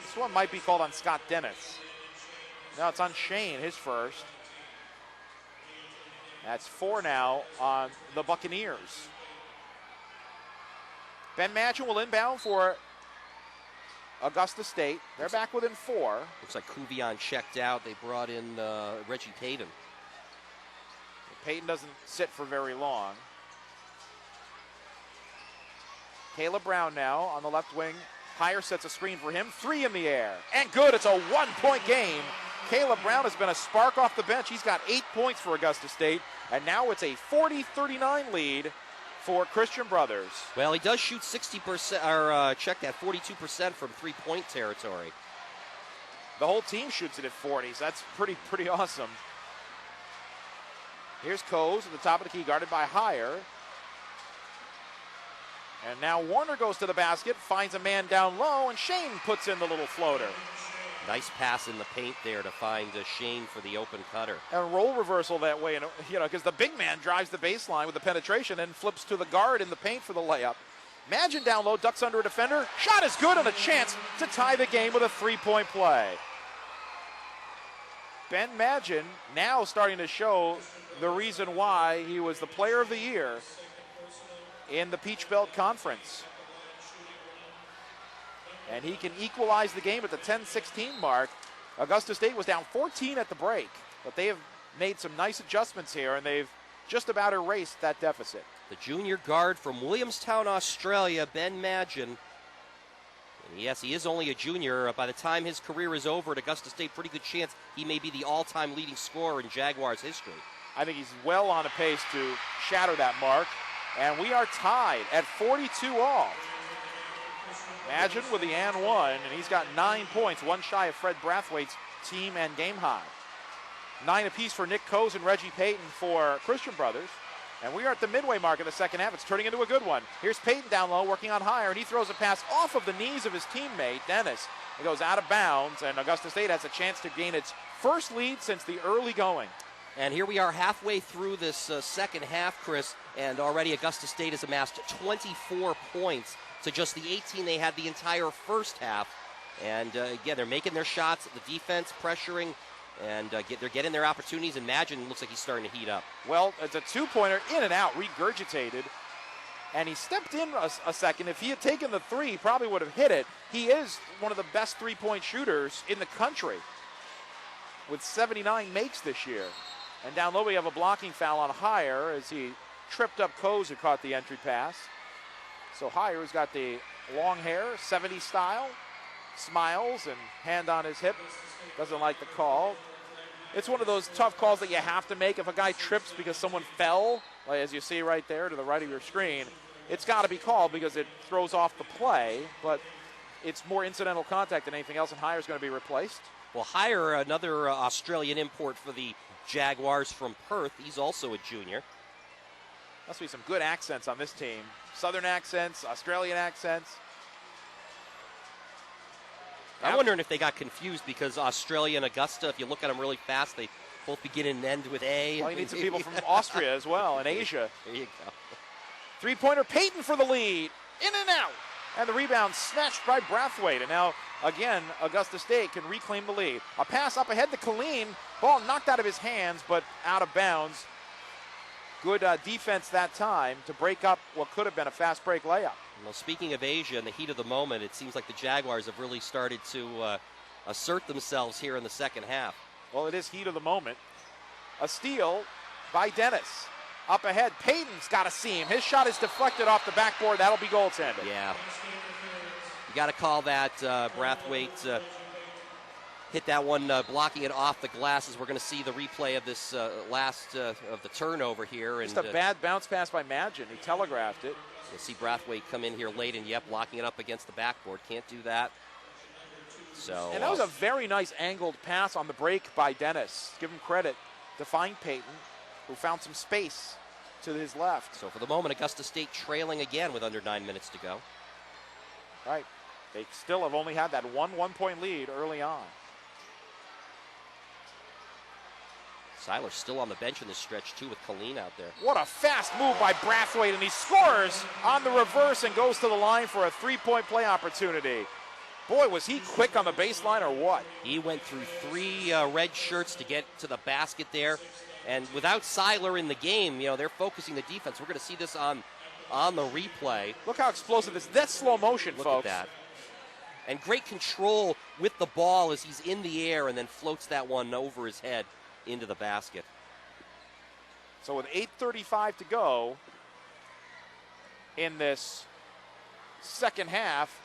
This one might be called on Scott Dennis. No, it's on Shane, his first. That's 4 now on the Buccaneers. Ben Madgen will inbound for Augusta State. They're back within 4.
Looks like Cuvion checked out. They brought in Reggie Payton.
Payton doesn't sit for very long. Caleb Brown now on the left wing. Higher sets a screen for him. 3 in the air. And good. It's a 1-point game. Caleb Brown has been a spark off the bench. He's got 8 points for Augusta State. And now it's a 40-39 lead for Christian Brothers.
Well, he does shoot 60%, or check that, 42% from 3-point territory.
The whole team shoots it at 40, so that's pretty awesome. Here's Coes at the top of the key, guarded by Higher. And now Warner goes to the basket, finds a man down low, and Shane puts in the little floater.
Nice pass in the paint there to find Shane for the open cutter.
And role reversal that way, because the big man drives the baseline with the penetration and flips to the guard in the paint for the layup. Madgen down low, ducks under a defender. Shot is good and a chance to tie the game with a 3-point play. Ben Madgen now starting to show the reason why he was the player of the year in the Peach Belt Conference. And he can equalize the game at the 10-16 mark. Augusta State was down 14 at the break, but they have made some nice adjustments here, and they've just about erased that deficit.
The junior guard from Williamstown, Australia, Ben Madgen. And yes, he is only a junior. By the time his career is over at Augusta State, pretty good chance he may be the all-time leading scorer in Jaguars history.
I think he's well on a pace to shatter that mark. And we are tied at 42 all. Madgen with the and 1, and he's got 9 points, 1 shy of Fred Brathwaite's team and game high. 9 apiece for Nick Coes and Reggie Payton for Christian Brothers. And we are at the midway mark of the second half. It's turning into a good one. Here's Payton down low, working on Higher, and he throws a pass off of the knees of his teammate, Dennis. It goes out of bounds, and Augusta State has a chance to gain its first lead since the early going.
And here we are halfway through this second half, Chris, and already Augusta State has amassed 24 points to just the 18 they had the entire first half. And again, they're making their shots, the defense pressuring, and they're getting their opportunities, and Madgen looks like he's starting to heat up.
Well, it's a 2-pointer, in and out, regurgitated, and he stepped in a second. If he had taken the 3, he probably would have hit it. He is one of the best 3-point shooters in the country with 79 makes this year. And down low we have a blocking foul on Higher as he tripped up Coes, who caught the entry pass. So Higher has got the long hair, 70s style, smiles and hand on his hip. Doesn't like the call. It's one of those tough calls that you have to make. If a guy trips because someone fell, like as you see right there to the right of your screen, it's got to be called because it throws off the play, but it's more incidental contact than anything else, and Heyer's going to be replaced.
Well, Heyer, another Australian import for the Jaguars from Perth. He's also a junior.
Must be some good accents on this team. Southern accents, Australian accents.
I'm wondering if they got confused because Australia and Augusta, if you look at them really fast, they both begin and end with A.
Well, you need some people from Austria as well, and Asia.
There you go.
Three-pointer, Payton for the lead. In and out. And the rebound snatched by Brathwaite. And now, again, Augusta State can reclaim the lead. A pass up ahead to Colleen. Ball knocked out of his hands, but out of bounds. Good defense that time to break up what could have been a fast break layup.
Well, speaking of Asia, in the heat of the moment, it seems like the Jaguars have really started to assert themselves here in the second half.
Well, it is heat of the moment. A steal by Dennis. Up ahead, Payton's got a seam. His shot is deflected off the backboard. That'll be goaltended.
Yeah. You got to call that. Brathwaite hit that one, blocking it off the glass, as we're going to see the replay of this last of the turnover here.
Just a bad bounce pass by Magin. He telegraphed it.
You'll see Brathwaite come in here late, and blocking it up against the backboard. Can't do that. So.
And that was a very nice angled pass on the break by Dennis. Give him credit to find Payton, who found some space to his left.
So for the moment, Augusta State trailing again with under 9 minutes to go.
Right. They still have only had that one-point lead early on.
Seiler's still on the bench in this stretch, too, with Colleen out there.
What a fast move by Brathwaite, and he scores on the reverse and goes to the line for a three-point play opportunity. Boy, was he quick on the baseline or what?
He went through three red shirts to get to the basket there. And without Seiler in the game, they're focusing the defense. We're going to see this on the replay.
Look how explosive this is. That's slow motion,
Look
folks.
at that. And great control with the ball as he's in the air and then floats that one over his head into the basket.
So with 8:35 to go in this second half,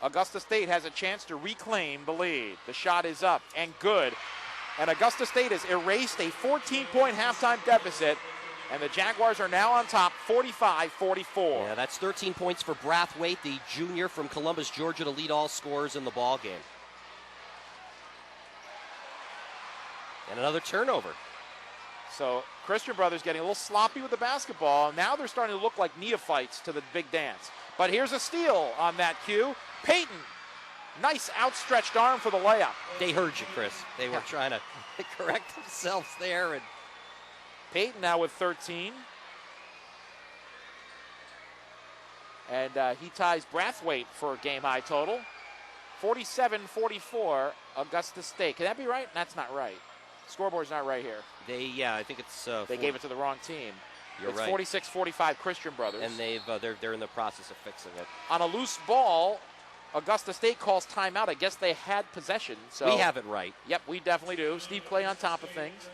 Augusta State has a chance to reclaim the lead. The shot is up and good. And Augusta State has erased a 14-point halftime deficit, and the Jaguars are now on top 45-44.
Yeah, that's 13 points for Brathwaite, the junior from Columbus, Georgia, to lead all scorers in the ball game. And another turnover.
So Christian Brothers getting a little sloppy with the basketball. Now they're starting to look like neophytes to the big dance. But here's a steal on that cue. Payton, nice outstretched arm for the layup.
They heard you, Chris. They were trying to correct themselves there. And
Payton now with 13. And he ties Brathwaite for a game-high total. 47-44, Augusta State. Can that be right? That's not right. Scoreboard's not right here.
I think it's.
They gave it to the wrong team.
You're
it's
right.
46-45 Christian Brothers.
And they're in the process of fixing it.
On a loose ball, Augusta State calls timeout. I guess they had possession. So
we have it right.
Yep, we definitely do. Steve Clay on top of things.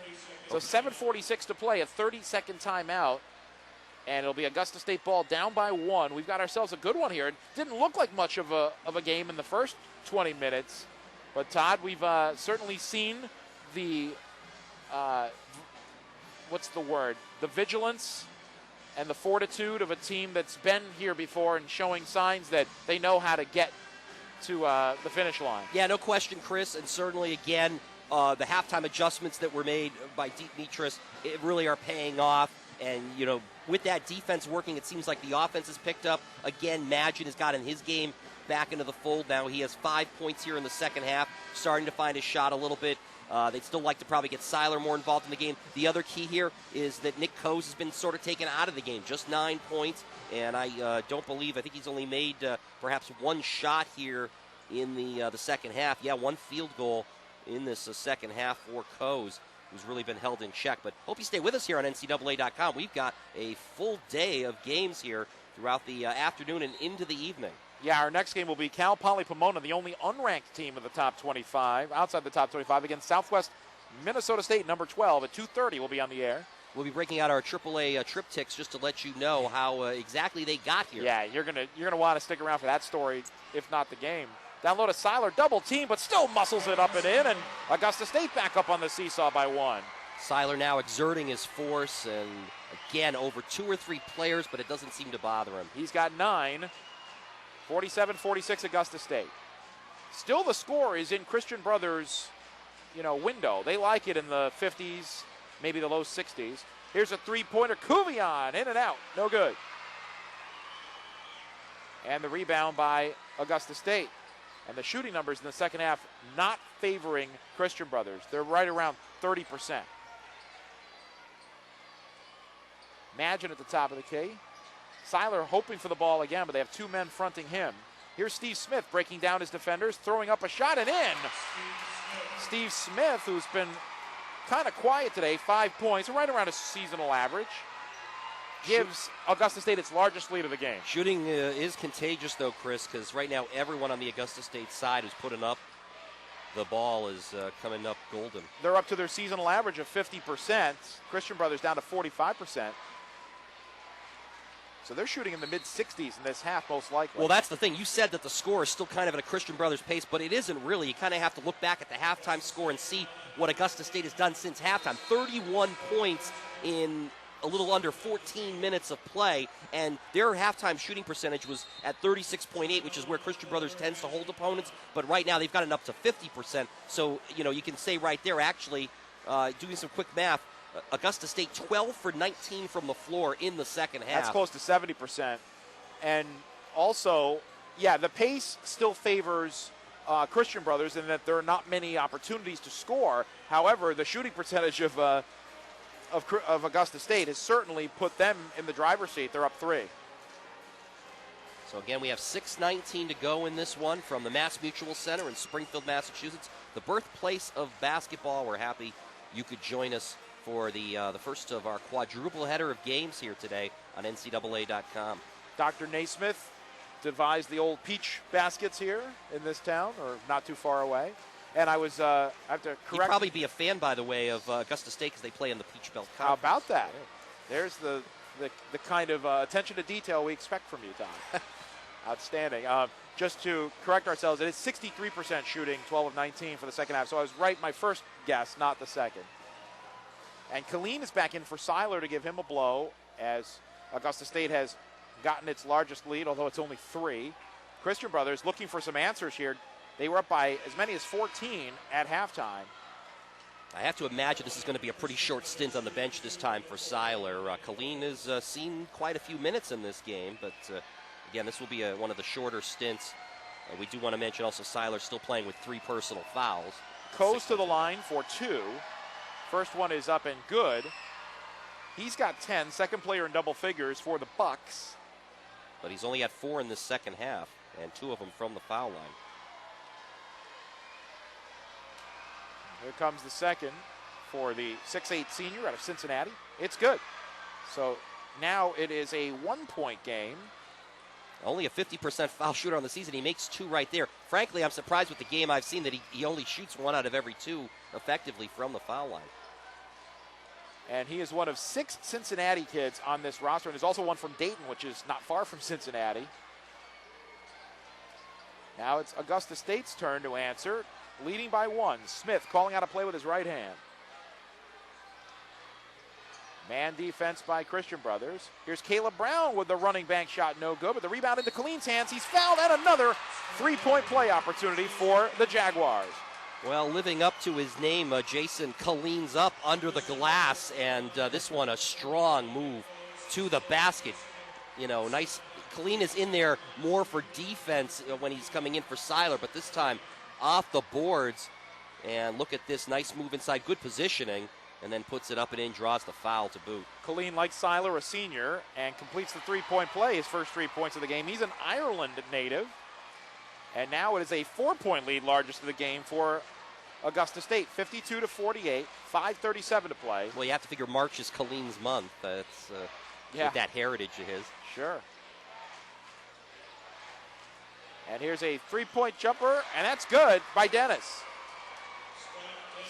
So 7:46 to play, a 30-second timeout. And it'll be Augusta State ball down by one. We've got ourselves a good one here. It didn't look like much of a game in the first 20 minutes. But, Todd, we've certainly seen the, the vigilance and the fortitude of a team that's been here before and showing signs that they know how to get to the finish line.
Yeah, no question, Chris. And certainly, again, the halftime adjustments that were made by Demetris really are paying off. And, with that defense working, it seems like the offense has picked up. Again, Magin has gotten his game back into the fold now. He has 5 points here in the second half, starting to find his shot a little bit. They'd still like to probably get Seiler more involved in the game. The other key here is that Nick Coase has been sort of taken out of the game, just 9 points. And I think he's only made perhaps one shot here in the second half. Yeah, one field goal in this second half for Coase, who's really been held in check. But hope you stay with us here on NCAA.com. We've got a full day of games here throughout the afternoon and into the evening.
Yeah, our next game will be Cal Poly Pomona, the only unranked team of the top 25, outside the top 25, against Southwest Minnesota State, number 12, at 2:30. We'll be on the air.
We'll be breaking out our AAA triptychs just to let you know how exactly they got here.
Yeah, you're gonna want to stick around for that story, if not the game. Down low to Seiler, double team, but still muscles it up and in, and Augusta State back up on the seesaw by 1.
Seiler now exerting his force, and again, over 2 or 3 players, but it doesn't seem to bother him.
He's got 9, 47-46 Augusta State. Still the score is in Christian Brothers' window. They like it in the 50s, maybe the low 60s. Here's a three-pointer, Kuvion, in and out, no good. And the rebound by Augusta State. And the shooting numbers in the second half not favoring Christian Brothers. They're right around 30%. Magin at the top of the key. Seiler hoping for the ball again, but they have 2 men fronting him. Here's Steve Smith breaking down his defenders, throwing up a shot and in. Steve Smith, who's been kind of quiet today, 5 points, right around a seasonal average, gives Augusta State its largest lead of the game.
Shooting is contagious, though, Chris, because right now everyone on the Augusta State side who's putting up the ball is coming up golden.
They're up to their seasonal average of 50%. Christian Brothers down to 45%. So they're shooting in the mid-60s in this half, most likely.
Well, that's the thing. You said that the score is still kind of at a Christian Brothers pace, but it isn't really. You kind of have to look back at the halftime score and see what Augusta State has done since halftime. 31 points in a little under 14 minutes of play, and their halftime shooting percentage was at 36.8, which is where Christian Brothers tends to hold opponents, but right now they've gotten up to 50%. So, you can say right there, actually, doing some quick math, Augusta State 12 for 19 from the floor in the second half.
That's close to 70%. And also, the pace still favors Christian Brothers in that there are not many opportunities to score. However, the shooting percentage of Augusta State has certainly put them in the driver's seat. They're up 3.
So again, we have 6:19 to go in this one from the Mass Mutual Center in Springfield, Massachusetts, the birthplace of basketball. We're happy you could join us for the first of our quadruple header of games here today on NCAA.com.
Dr. Naismith devised the old peach baskets here in this town, or not too far away. And I was, I have to correct.
You'd probably be a fan, by the way, of Augusta State because they play in the Peach Belt Conference.
How about that? Yeah. There's the kind of attention to detail we expect from you, Tom. Outstanding. Just to correct ourselves, it is 63% shooting, 12 of 19 for the second half. So I was right my first guess, not the second. And Killeen is back in for Seiler to give him a blow as Augusta State has gotten its largest lead, although it's only 3. Christian Brothers looking for some answers here. They were up by as many as 14 at halftime.
I have to imagine this is going to be a pretty short stint on the bench this time for Seiler. Killeen has seen quite a few minutes in this game, but again, this will be one of the shorter stints. We do want to mention also Seiler still playing with 3 personal fouls.
Coase to the line for 2. First one is up and good. He's got 10, second player in double figures for the Bucks.
But he's only had 4 in this second half, and 2 of them from the foul line.
Here comes the second for the 6'8 senior out of Cincinnati. It's good. So now it is a 1-point game.
Only a 50% foul shooter on the season. He makes 2 right there. Frankly, I'm surprised with the game I've seen that he only shoots 1 out of every 2 effectively from the foul line.
And he is one of 6 Cincinnati kids on this roster. And there's also one from Dayton, which is not far from Cincinnati. Now it's Augusta State's turn to answer, leading by 1. Smith calling out a play with his right hand. Man defense by Christian Brothers. Here's Caleb Brown with the running bank shot, no good, but the rebound into Killeen's hands. He's fouled, and another 3-point play opportunity for the Jaguars.
Well, living up to his name, Jason Killeen's up under the glass, and this one a strong move to the basket. Nice. Killeen is in there more for defense when he's coming in for Seiler, but this time off the boards. And look at this nice move inside, good positioning, and then puts it up and in, draws the foul to boot.
Killeen, like Seiler, a senior, and completes the 3-point play, his first 3 points of the game. He's an Ireland native. And now it is a 4-point lead, largest of the game for Augusta State, 52-48, 5:37 to play.
Well, you have to figure March is Killeen's month. That's with that heritage of his.
Sure. And here's a 3-point jumper, and that's good by Dennis.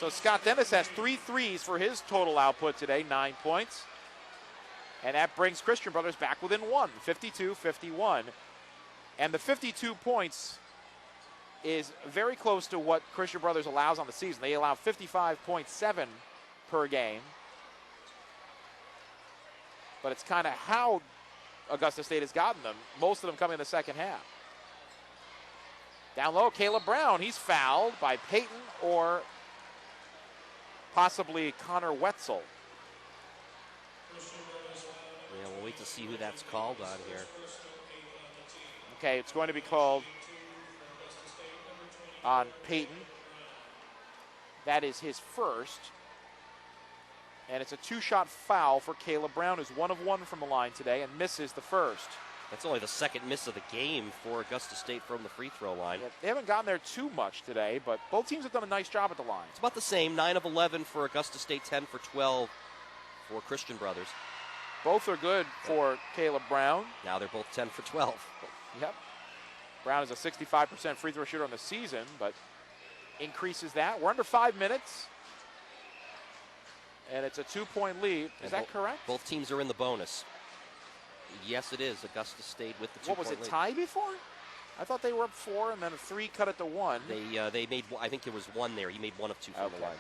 So Scott Dennis has 3 threes for his total output today, 9 points. And that brings Christian Brothers back within 1, 52-51. And the 52 points is very close to what Christian Brothers allows on the season. They allow 55.7 per game. But it's kind of how Augusta State has gotten them. Most of them coming in the second half. Down low, Caleb Brown. He's fouled by Peyton or possibly Connor Wetzel.
Yeah, we'll wait to see who that's called on here.
Okay, it's going to be called on Peyton. That is his first. And it's a two-shot foul for Caleb Brown, who's 1 of 1 from the line today and misses the first.
That's only the second miss of the game for Augusta State from the free throw line.
Yeah, they haven't gotten there too much today, but both teams have done a nice job at the line.
It's about the same, 9 of 11 for Augusta State, 10 for 12 for Christian Brothers.
Both are good for Caleb Brown.
Now they're both 10 for 12.
Yep. Brown is a 65% free throw shooter on the season, but increases that. We're under 5 minutes. And it's a 2-point lead. Is that correct?
Both teams are in the bonus. Yes, it is. Augusta State with the 2-point lead.
What was it, tie before? I thought they were up 4 and then a 3 cut it to 1.
They made, I think there was 1 there. He made 1 of 2 from the line.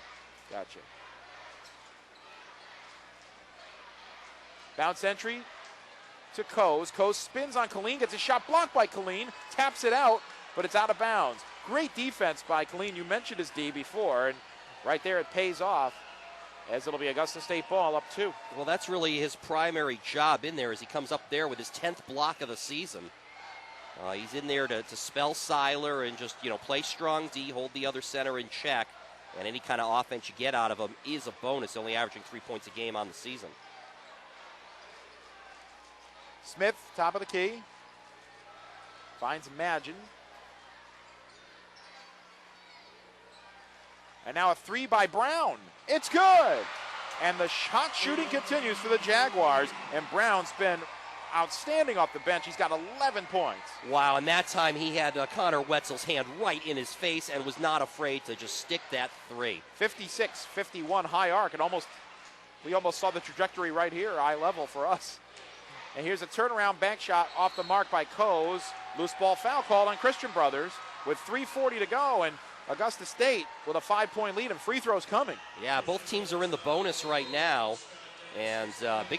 Gotcha. Bounce entry to Coase. Coase spins on Colleen, gets a shot blocked by Colleen, taps it out, but it's out of bounds. Great defense by Colleen. You mentioned his D before, and right there it pays off, as it'll be Augusta State ball up 2.
Well, that's really his primary job in there as he comes up there with his 10th block of the season. He's in there to spell Seiler and just, play strong D, hold the other center in check, and any kind of offense you get out of him is a bonus, only averaging 3 points a game on the season.
Smith, top of the key, finds Magin. And now a 3 by Brown. It's good. And the shot shooting continues for the Jaguars. And Brown's been outstanding off the bench. He's got 11 points.
Wow, and that time he had Connor Wetzel's hand right in his face and was not afraid to just stick that 3.
56-51 high arc. And we almost saw the trajectory right here, eye level for us. And here's a turnaround bank shot off the mark by Coase. Loose ball foul called on Christian Brothers with 3:40 to go. And Augusta State with a 5-point lead and free throws coming.
Yeah, both teams are in the bonus right now. And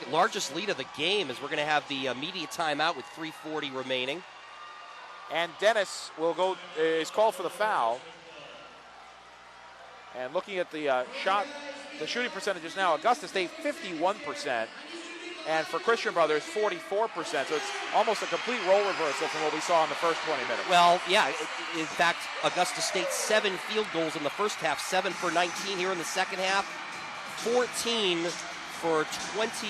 largest lead of the game is we're going to have the media timeout with 3:40 remaining.
And Dennis is called for the foul. And looking at the shooting percentages now, Augusta State 51%. And for Christian Brothers, 44%. So it's almost a complete role reversal from what we saw in the first 20 minutes.
Well, yeah. In fact, Augusta State 7 field goals in the first half, 7 for 19 here in the second half, 14 for 22.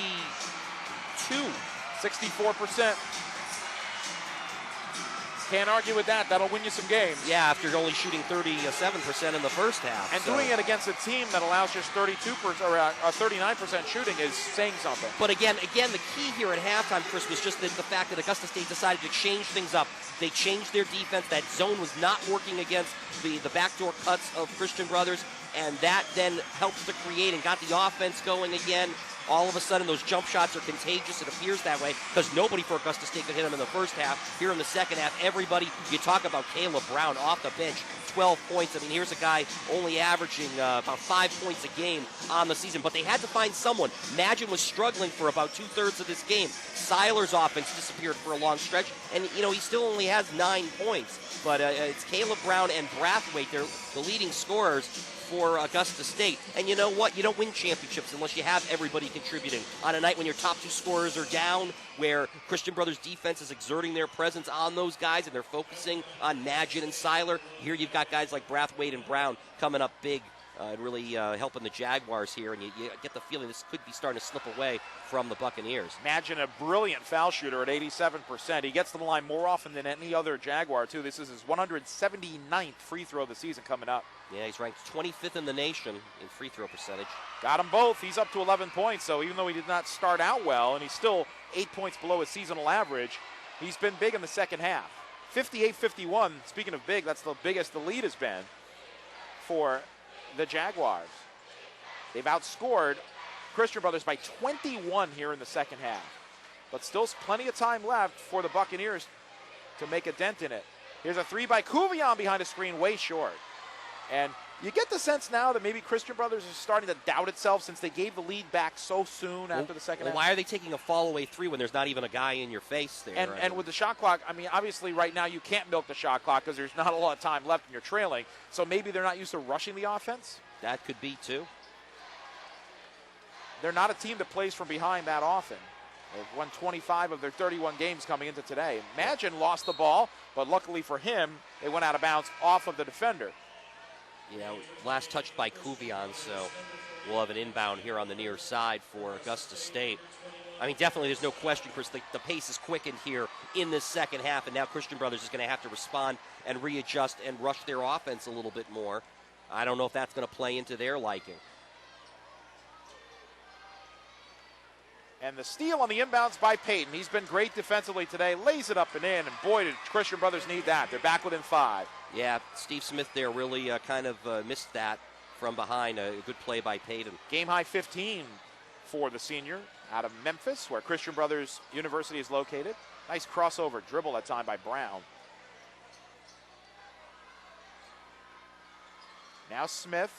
64%. Can't argue with that. That'll win you some games.
Yeah, after only shooting 37% in the first half.
And doing it against a team that allows just 32% or 39% shooting is saying something.
But again, the key here at halftime, Chris, was just the fact that Augusta State decided to change things up. They changed their defense. That zone was not working against the backdoor cuts of Christian Brothers, and that then helped to create and got the offense going again. All of a sudden, those jump shots are contagious. It appears that way because nobody for Augusta State could hit them in the first half. Here in the second half, everybody, you talk about Caleb Brown off the bench, 12 points. I mean, here's a guy only averaging about 5 points a game on the season. But they had to find someone. Magin was struggling for about 2/3 of this game. Seiler's offense disappeared for a long stretch. And, he still only has 9 points. But it's Caleb Brown and Brathwaite. They're the leading scorers for Augusta State. And you know what? You don't win championships unless you have everybody contributing. On a night when your top 2 scorers are down, where Christian Brothers defense is exerting their presence on those guys and they're focusing on Magin and Seiler, here you've got guys like Brathwaite and Brown coming up big and really helping the Jaguars here. And you get the feeling this could be starting to slip away from the Buccaneers.
Magin a brilliant foul shooter at 87%. He gets to the line more often than any other Jaguar, too. This is his 179th free throw of the season coming up.
Yeah, he's ranked 25th in the nation in free throw percentage.
Got them both. He's up to 11 points, so even though he did not start out well, and he's still 8 points below his seasonal average, he's been big in the second half. 58-51, speaking of big, that's the biggest the lead has been for the Jaguars. They've outscored Christian Brothers by 21 here in the second half. But still plenty of time left for the Buccaneers to make a dent in it. Here's a three by Cuvion behind a screen, way short. And you get the sense now that maybe Christian Brothers is starting to doubt itself since they gave the lead back so soon after the second half.
Why are they taking a fall-away three when there's not even a guy in your face there?
And with the shot clock, I mean, obviously right now you can't milk the shot clock because there's not a lot of time left and you're trailing. So maybe they're not used to rushing the offense?
That could be, too.
They're not a team that plays from behind that often. They've won 25 of their 31 games coming into today. Imagine lost the ball, but luckily for him, they went out of bounds off of the defender.
Last touched by Cuvion, so we'll have an inbound here on the near side for Augusta State. I mean, definitely there's no question, Chris, the pace is quickened here in this second half, and now Christian Brothers is going to have to respond and readjust and rush their offense a little bit more. I don't know if that's going to play into their liking.
And the steal on the inbounds by Payton. He's been great defensively today, lays it up and in, and boy, did Christian Brothers need that. They're back within 5.
Yeah, Steve Smith there really kind of missed that from behind. A good play by Payton.
Game high 15 for the senior out of Memphis, where Christian Brothers University is located. Nice crossover dribble that time by Brown. Now Smith.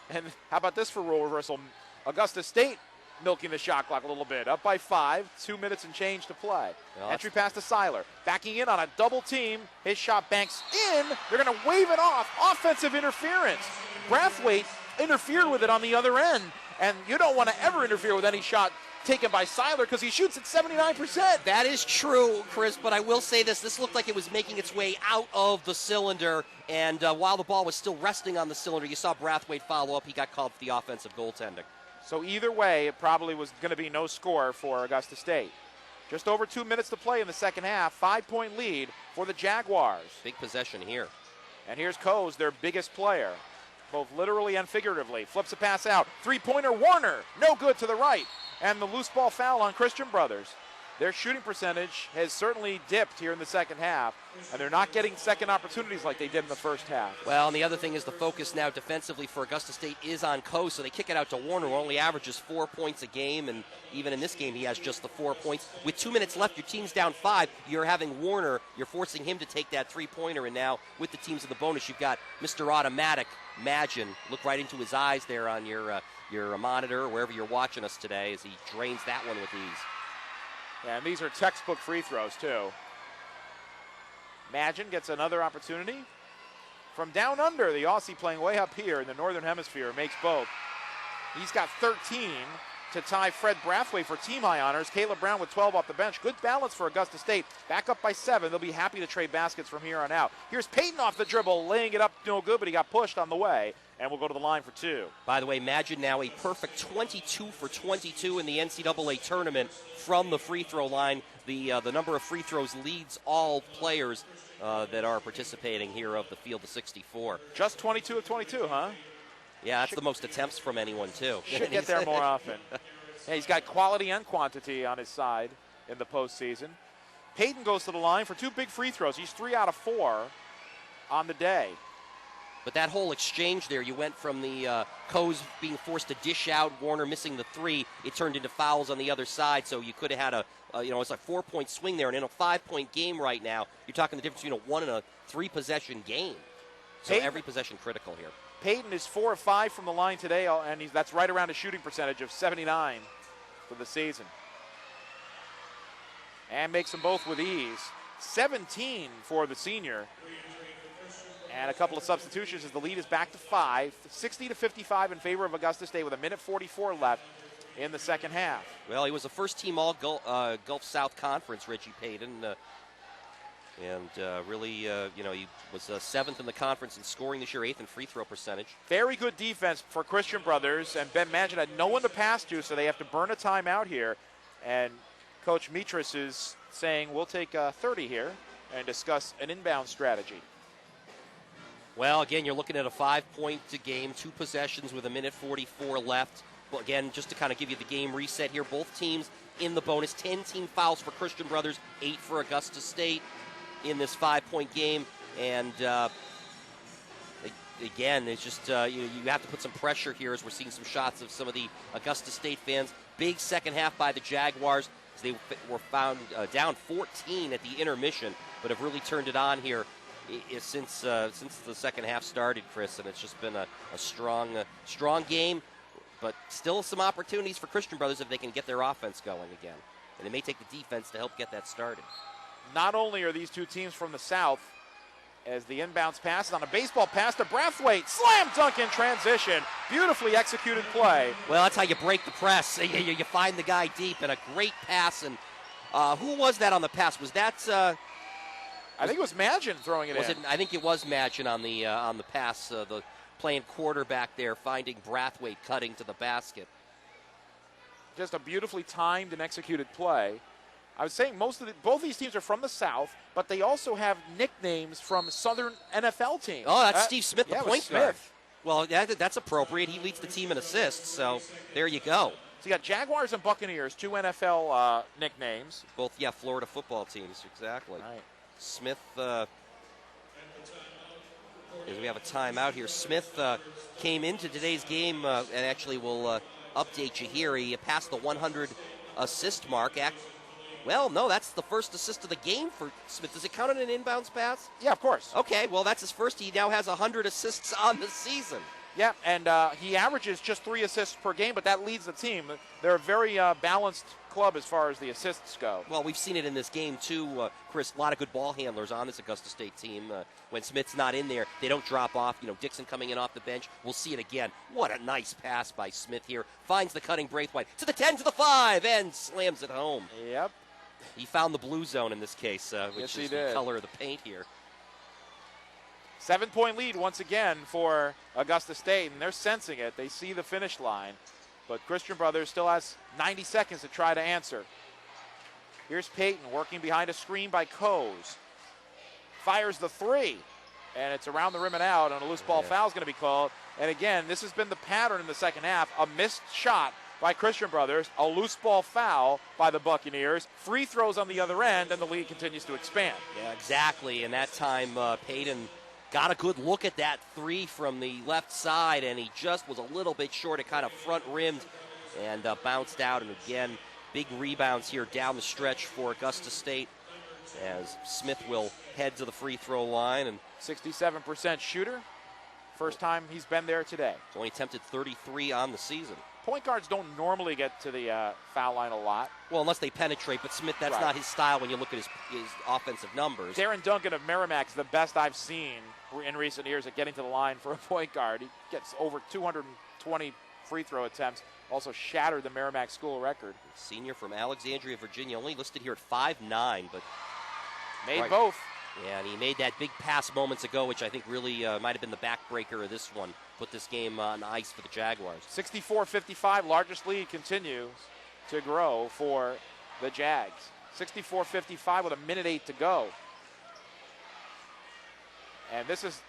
And how about this for role reversal? Augusta State milking the shot clock a little bit. Up by 5, 2 minutes and change to play.
Well,
entry pass to Seiler. Backing in on a double team. His shot banks in. They're going to wave it off. Offensive interference. Brathwaite interfered with it on the other end. And you don't want to ever interfere with any shot taken by Seiler because he shoots at 79%.
That is true, Chris, but I will say this. This looked like it was making its way out of the cylinder, and while the ball was still resting on the cylinder, you saw Brathwaite follow up. He got called for the offensive goaltending.
So either way, it probably was going to be no score for Augusta State. Just over 2 minutes to play in the second half. 5-point lead for the Jaguars.
Big possession here.
And here's Coase, their biggest player, both literally and figuratively. Flips a pass out. Three-pointer, Warner. No good to the right. And the loose ball foul on Christian Brothers. Their shooting percentage has certainly dipped here in the second half, and they're not getting second opportunities like they did in the first half.
Well, and the other thing is the focus now defensively for Augusta State is on Coase, so they kick it out to Warner, who only averages 4 points a game, and even in this game he has just the 4 points. With 2 minutes left, your team's down 5. You're having Warner, you're forcing him to take that three-pointer, and now with the teams in the bonus, you've got Mr. Automatic, Magin. Look right into his eyes there on your monitor, wherever you're watching us today, as he drains that one with ease.
Yeah, and these are textbook free throws, too. Magin gets another opportunity. From down under, the Aussie playing way up here in the Northern Hemisphere makes both. He's got 13 to tie Fred Brathwaite for team high honors. Caleb Brown with 12 off the bench. Good balance for Augusta State. Back up by 7. They'll be happy to trade baskets from here on out. Here's Payton off the dribble, laying it up no good, but he got pushed on the way. And we'll go to the line for 2.
By the way, Magin now a perfect 22 for 22 in the NCAA tournament from the free throw line. The number of free throws leads all players that are participating here of the field of 64.
Just 22 of 22, huh?
Yeah, that's the most attempts from anyone, too.
Should get there more often. Yeah, he's got quality and quantity on his side in the postseason. Payton goes to the line for 2 big free throws. He's 3 out of 4 on the day.
But that whole exchange there, you went from the Coase being forced to dish out, Warner missing the 3. It turned into fouls on the other side, so you could have had it's a 4-point swing there. And in a 5-point game right now, you're talking the difference between a 1 and a 3-possession game. So
Payton,
every possession critical here.
Payton is 4 of 5 from the line today, and that's right around a shooting percentage of 79 for the season. And makes them both with ease. 17 for the senior. And a couple of substitutions as the lead is back to 5. 60-55 in favor of Augusta State with 1:44 left in the second half.
Well, he was a first-team All-Gulf South Conference, Reggie Payton. Really, he was 7th in the conference in scoring this year, 8th in free throw percentage.
Very good defense for Christian Brothers, and Ben Magin had no one to pass to, so they have to burn a timeout here. And Coach Mitras is saying, we'll take 30 here and discuss an inbound strategy.
Well, again, you're looking at a 5-point game, 2 possessions with 1:44 left. Well, again, just to kind of give you the game reset here, both teams in the bonus. 10 team fouls for Christian Brothers, 8 for Augusta State in this 5-point game. And again, it's just you have to put some pressure here as we're seeing some shots of some of the Augusta State fans. Big second half by the Jaguars as they were found down 14 at the intermission, but have really turned it on here since the second half started, Chris, and it's just been a strong game, but still some opportunities for Christian Brothers if they can get their offense going again. And it may take the defense to help get that started.
Not only are these two teams from the South, as the inbounds pass on a baseball pass to Brathwaite. Slam dunk in transition. Beautifully executed play.
Well, that's how you break the press. You find the guy deep, and a great pass. And who was that on the pass? Was that...
I think it was Magin throwing it in.
I think it was Magin on the pass, the playing quarterback there, finding Brathwaite cutting to the basket.
Just a beautifully timed and executed play. I was saying both these teams are from the South, but they also have nicknames from Southern NFL teams.
Oh, that's Steve Smith, the point guard.
Smith.
Well, that's appropriate. He leads the team in assists, so there you go.
So you got Jaguars and Buccaneers, two NFL nicknames.
Both, Florida football teams, exactly.
Right.
Smith, as we have a timeout here, Smith came into today's game, and actually will update you here. He passed the 100 assist mark. Well, no, that's the first assist of the game for Smith. Does it count as an inbounds pass?
Yeah, of course.
Okay, well, that's his first. He now has 100 assists on the season.
Yeah, and he averages just 3 assists per game, but that leads the team. They're a very balanced club as far as the assists go.
Well, we've seen it in this game, too, Chris. A lot of good ball handlers on this Augusta State team. When Smith's not in there, they don't drop off. Dixon coming in off the bench. We'll see it again. What a nice pass by Smith here. Finds the cutting Braithwaite to the 10, to the 5, and slams it home.
Yep.
He found the blue zone in this case, which is the color of the paint here.
7-point lead once again for Augusta State, and they're sensing it. They see the finish line, but Christian Brothers still has 90 seconds to try to answer. Here's Payton working behind a screen by Coase. Fires the 3, and it's around the rim and out, and a loose ball foul is going to be called. And again, this has been the pattern in the second half. A missed shot by Christian Brothers, a loose ball foul by the Buccaneers, free throws on the other end, and the lead continues to expand.
Yeah, exactly. And that time, Payton got a good look at that 3 from the left side, and he just was a little bit short. It kind of front rimmed and bounced out. And again, big rebounds here down the stretch for Augusta State as Smith will head to the free throw line. And
67% shooter. First time he's been there today.
He's only attempted 33 on the season.
Point guards don't normally get to the foul line a lot.
Well, unless they penetrate, but Smith, that's not his style when you look at his offensive numbers.
Darren Duncan of Merrimack is the best I've seen in recent years at getting to the line for a point guard. He gets over 220 free throw attempts, also shattered the Merrimack school record.
Senior from Alexandria, Virginia, only listed here at 5'9", but
made both.
Yeah, and he made that big pass moments ago, which I think really might have been the backbreaker of this one. Put this game on ice for the Jaguars.
64-55, largest lead continues to grow for the Jags. 64-55 with 1:08 to go. And this is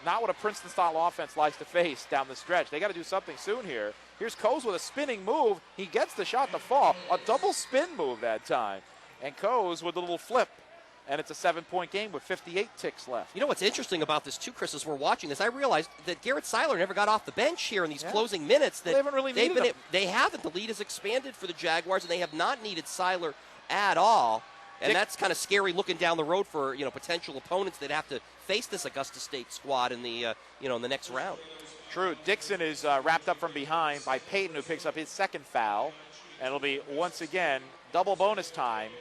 not what a Princeton-style offense likes to face down the stretch. They got to do something soon here. Here's Coase with a spinning move. He gets the shot to fall. A double spin move that time. And Coase with a little flip. And it's a 7-point game with 58 ticks left.
You know what's interesting about this, too, Chris, as we're watching this, I realized that Garrett Seiler never got off the bench here in these closing minutes. That
they haven't really needed him.
They haven't. The lead has expanded for the Jaguars, and they have not needed Seiler at all. And that's kind of scary looking down the road for potential opponents that have to face this Augusta State squad in the in the next round.
True. Dixon is wrapped up from behind by Payton, who picks up his second foul, and it'll be once again double bonus time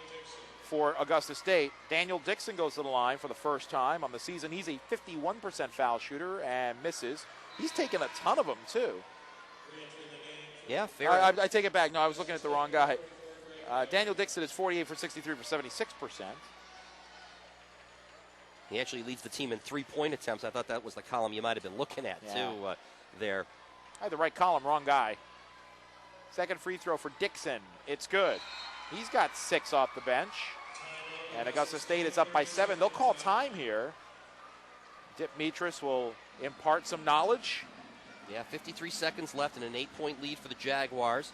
for Augusta State. Daniel Dixon goes to the line for the first time on the season. He's a 51% foul shooter and misses. He's taken a ton of them too.
Yeah, fair.
I take it back. No, I was looking at the wrong guy. Daniel Dixon is 48 for 63 for 76%.
He actually leads the team in 3-point attempts. I thought that was the column you might have been looking at, too, there.
I had the right column, wrong guy. Second free throw for Dixon. It's good. He's got 6 off the bench. And Augusta State is up by 7. They'll call time here. Dip Mitras will impart some knowledge.
Yeah, 53 seconds left and an 8-point lead for the Jaguars.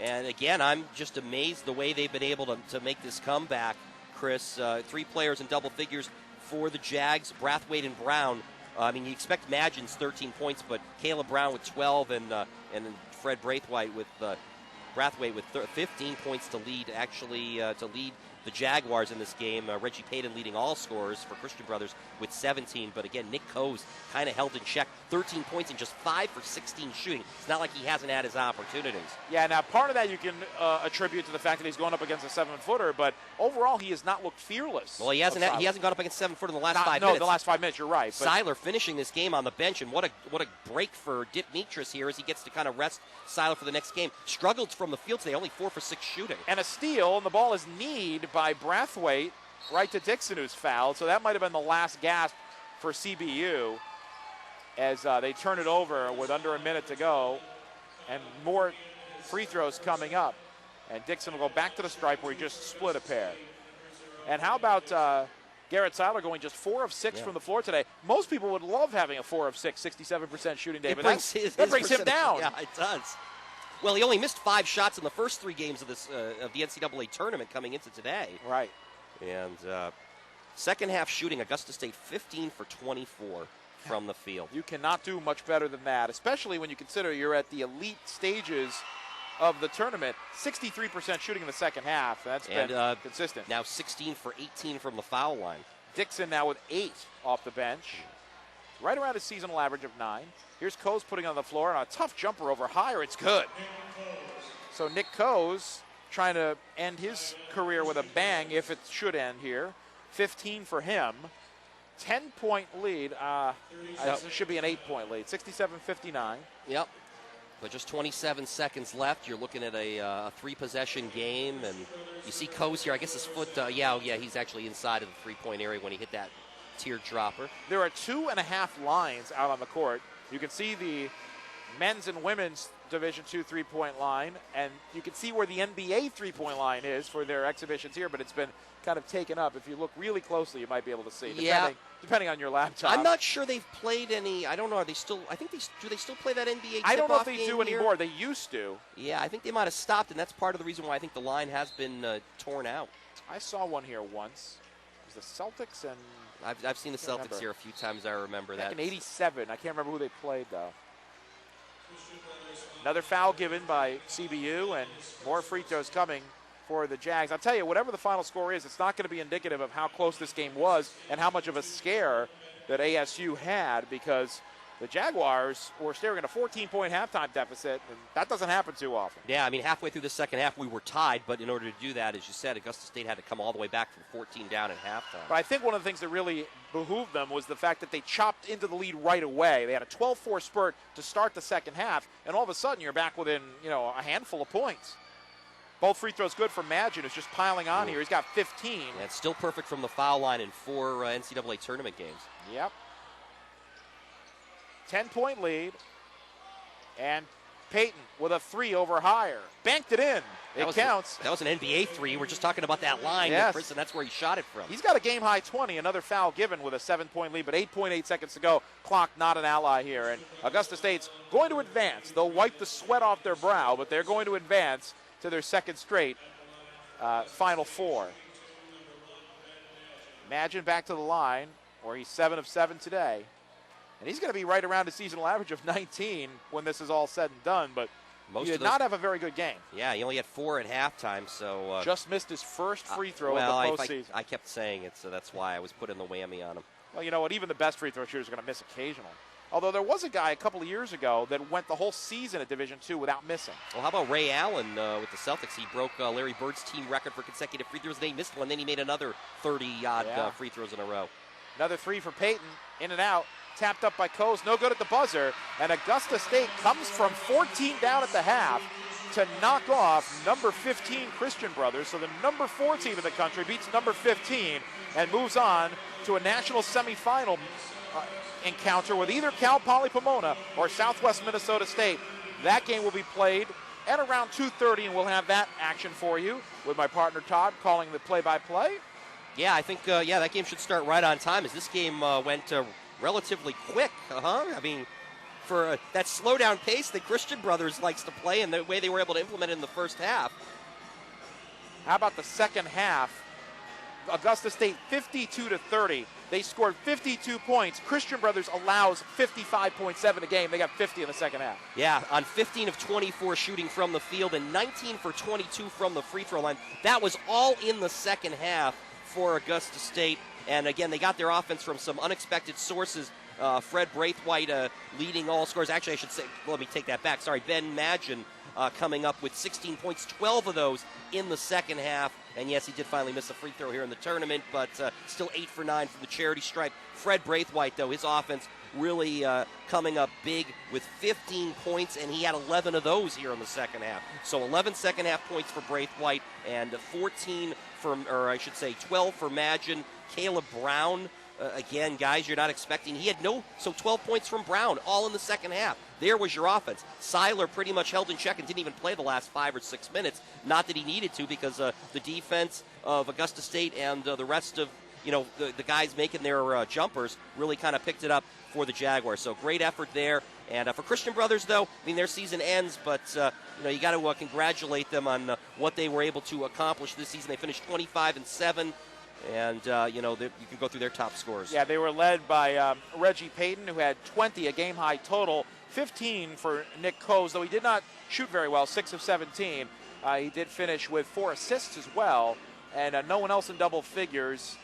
And again, I'm just amazed the way they've been able to make this comeback, Chris. 3 players in double figures for the Jags, Brathwaite and Brown. You expect Magin's 13 points, but Caleb Brown with 12 and Fred Braithwaite with Brathwaite with 15 points to lead, to lead the Jaguars in this game. Reggie Payton leading all scorers for Christian Brothers with 17. But again, Nick Coase kind of held in check. 13 points and just 5 for 16 shooting. It's not like he hasn't had his opportunities.
Yeah, now part of that you can attribute to the fact that he's going up against a 7-footer, but overall he has not looked fearless.
Well, he hasn't gone up against 7-footer in the last 5
minutes.
No,
the last 5 minutes, you're right. But
Seiler finishing this game on the bench, and what a break for Dimitris here as he gets to kind of rest Seiler for the next game. Struggled from the field today, only 4 for 6 shooting.
And a steal, and the ball is kneed by Brathwaite right to Dixon, who's fouled. So that might have been the last gasp for CBU as they turn it over with under a minute to go, and more free throws coming up. And Dixon will go back to the stripe where he just split a pair. And how about Garrett Seiler going just 4 of 6 from the floor today? Most people would love having a 4 of 6, 67% shooting day, but that brings him down.
Yeah, it does. Well, he only missed 5 shots in the first 3 games of this of the NCAA tournament coming into today.
Right.
And second half shooting, Augusta State 15 for 24 from the field.
You cannot do much better than that, especially when you consider you're at the elite stages of the tournament. 63% shooting in the second half. That's been consistent.
Now 16 for 18 from the foul line.
Dixon now with 8 off the bench. Right around his seasonal average of 9. Here's Coase putting on the floor, and a tough jumper over higher. It's good. So Nick Coase trying to end his career with a bang if it should end here. 15 for him. 10-point lead. It should be an 8-point lead. 67-59.
Yep. But just 27 seconds left. You're looking at a 3-possession game, and you see Coase here. I guess his foot, he's actually inside of the 3-point area when he hit that teardropper.
There are 2.5 lines out on the court. You can see the men's and women's Division II 3-point line, and you can see where the NBA 3-point line is for their exhibitions here, but it's been kind of taken up. If you look really closely, you might be able to see, depending on your laptop.
I'm not sure they've played any. I don't know. Are they still? I think do they still play that NBA?
I don't know if they do
here?
anymore. They used to.
Yeah, I think they might have stopped, and that's part of the reason why I think the line has been torn out.
I saw one here once. It was the Celtics and.
I've seen the Celtics here a few times. I remember that.
Back in '87. I can't remember who they played though. Another foul given by CBU, and more free throws coming for the Jags. I'll tell you, whatever the final score is, it's not going to be indicative of how close this game was and how much of a scare that ASU had, because the Jaguars were staring at a 14-point halftime deficit, and that doesn't happen too often.
Yeah, I mean, halfway through the second half, we were tied, but in order to do that, as you said, Augusta State had to come all the way back from 14 down at halftime.
But I think one of the things that really behooved them was the fact that they chopped into the lead right away. They had a 12-4 spurt to start the second half, and all of a sudden you're back within, a handful of points. Both free throws good for Magin, who's just piling on here. He's got 15.
Yeah, it's still perfect from the foul line in 4 NCAA tournament games.
Yep. 10-point lead. And Payton with a 3 over higher. Banked it in. It counts.
That was an NBA 3. We're just talking about that line.
Yes.
And that's where he shot it from.
He's got a game-high 20. Another foul given with a 7-point lead, but 8.8 seconds to go. Clock not an ally here. And Augusta State's going to advance. They'll wipe the sweat off their brow, but they're going to advance to their second straight Final Four. Magin back to the line, where he's 7 of 7 today. And he's going to be right around a seasonal average of 19 when this is all said and done, but he did not have a very good game.
Yeah, he only had 4 at halftime, so...
just missed his first free throw of the postseason.
I kept saying it, so that's why I was putting the whammy on him.
Well, you know what? Even the best free throw shooters are going to miss occasionally. Although there was a guy a couple of years ago that went the whole season at Division II without missing.
Well, how about Ray Allen with the Celtics? He broke Larry Bird's team record for consecutive free throws. They missed one, then he made another 30-odd free throws in a row.
Another 3 for Payton, in and out, tapped up by Coase, no good at the buzzer. And Augusta State comes from 14 down at the half to knock off number 15 Christian Brothers. So the number 4 team in the country beats number 15 and moves on to a national semifinal encounter with either Cal Poly Pomona or Southwest Minnesota State. That game will be played at around 2:30, and we'll have that action for you with my partner Todd calling the play-by-play.
Yeah, I think that game should start right on time, as this game went relatively quick. I mean, for that slow-down pace that Christian Brothers likes to play and the way they were able to implement it in the first half.
How about the second half Augusta State 52-30. They scored 52 points. Christian Brothers allows 55.7 a game. They got 50 in the second half.
Yeah, on 15 of 24 shooting from the field and 19 for 22 from the free throw line. That was all in the second half for Augusta State. And again, they got their offense from some unexpected sources. Fred Braithwaite leading all scorers. Actually, I should say, let me take that back. Sorry, Ben Magin coming up with 16 points, 12 of those in the second half. And yes, he did finally miss a free throw here in the tournament, but still 8 for 9 from the charity stripe. Fred Braithwaite, though, his offense really coming up big with 15 points, and he had 11 of those here in the second half. So 11 second half points for Braithwaite and 14 from, or I should say 12 for Magin. Caleb Brown, again, guys, you're not expecting. He had 12 points from Brown, all in the second half. There was your offense. Seiler pretty much held in check and didn't even play the last 5 or 6 minutes. Not that he needed to, because the defense of Augusta State and the rest of the guys making their jumpers really kind of picked it up for the Jaguars. So great effort there. And for Christian Brothers, though, I mean, their season ends, but you got to congratulate them on what they were able to accomplish this season. They finished 25-7. And, you can go through their top scores.
Yeah, they were led by Reggie Payton, who had 20, a game-high total, 15 for Nick Coase, though he did not shoot very well, 6 of 17. He did finish with 4 assists as well, and no one else in double figures,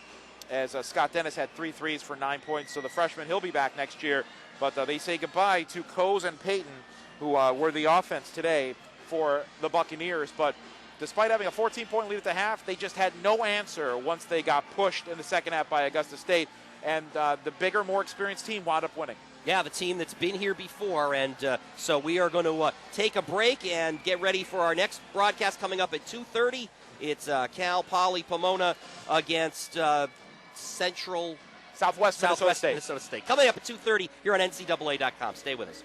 as Scott Dennis had 3 threes for 9 points. So the freshman, he'll be back next year. But they say goodbye to Coase and Payton, who were the offense today for the Buccaneers. But despite having a 14-point lead at the half, they just had no answer once they got pushed in the second half by Augusta State. And the bigger, more experienced team wound up winning.
Yeah, the team that's been here before. And so we are going to take a break and get ready for our next broadcast coming up at 2:30. It's Cal Poly Pomona against
Southwest Minnesota State.
Coming up at 2:30 here on NCAA.com. Stay with us.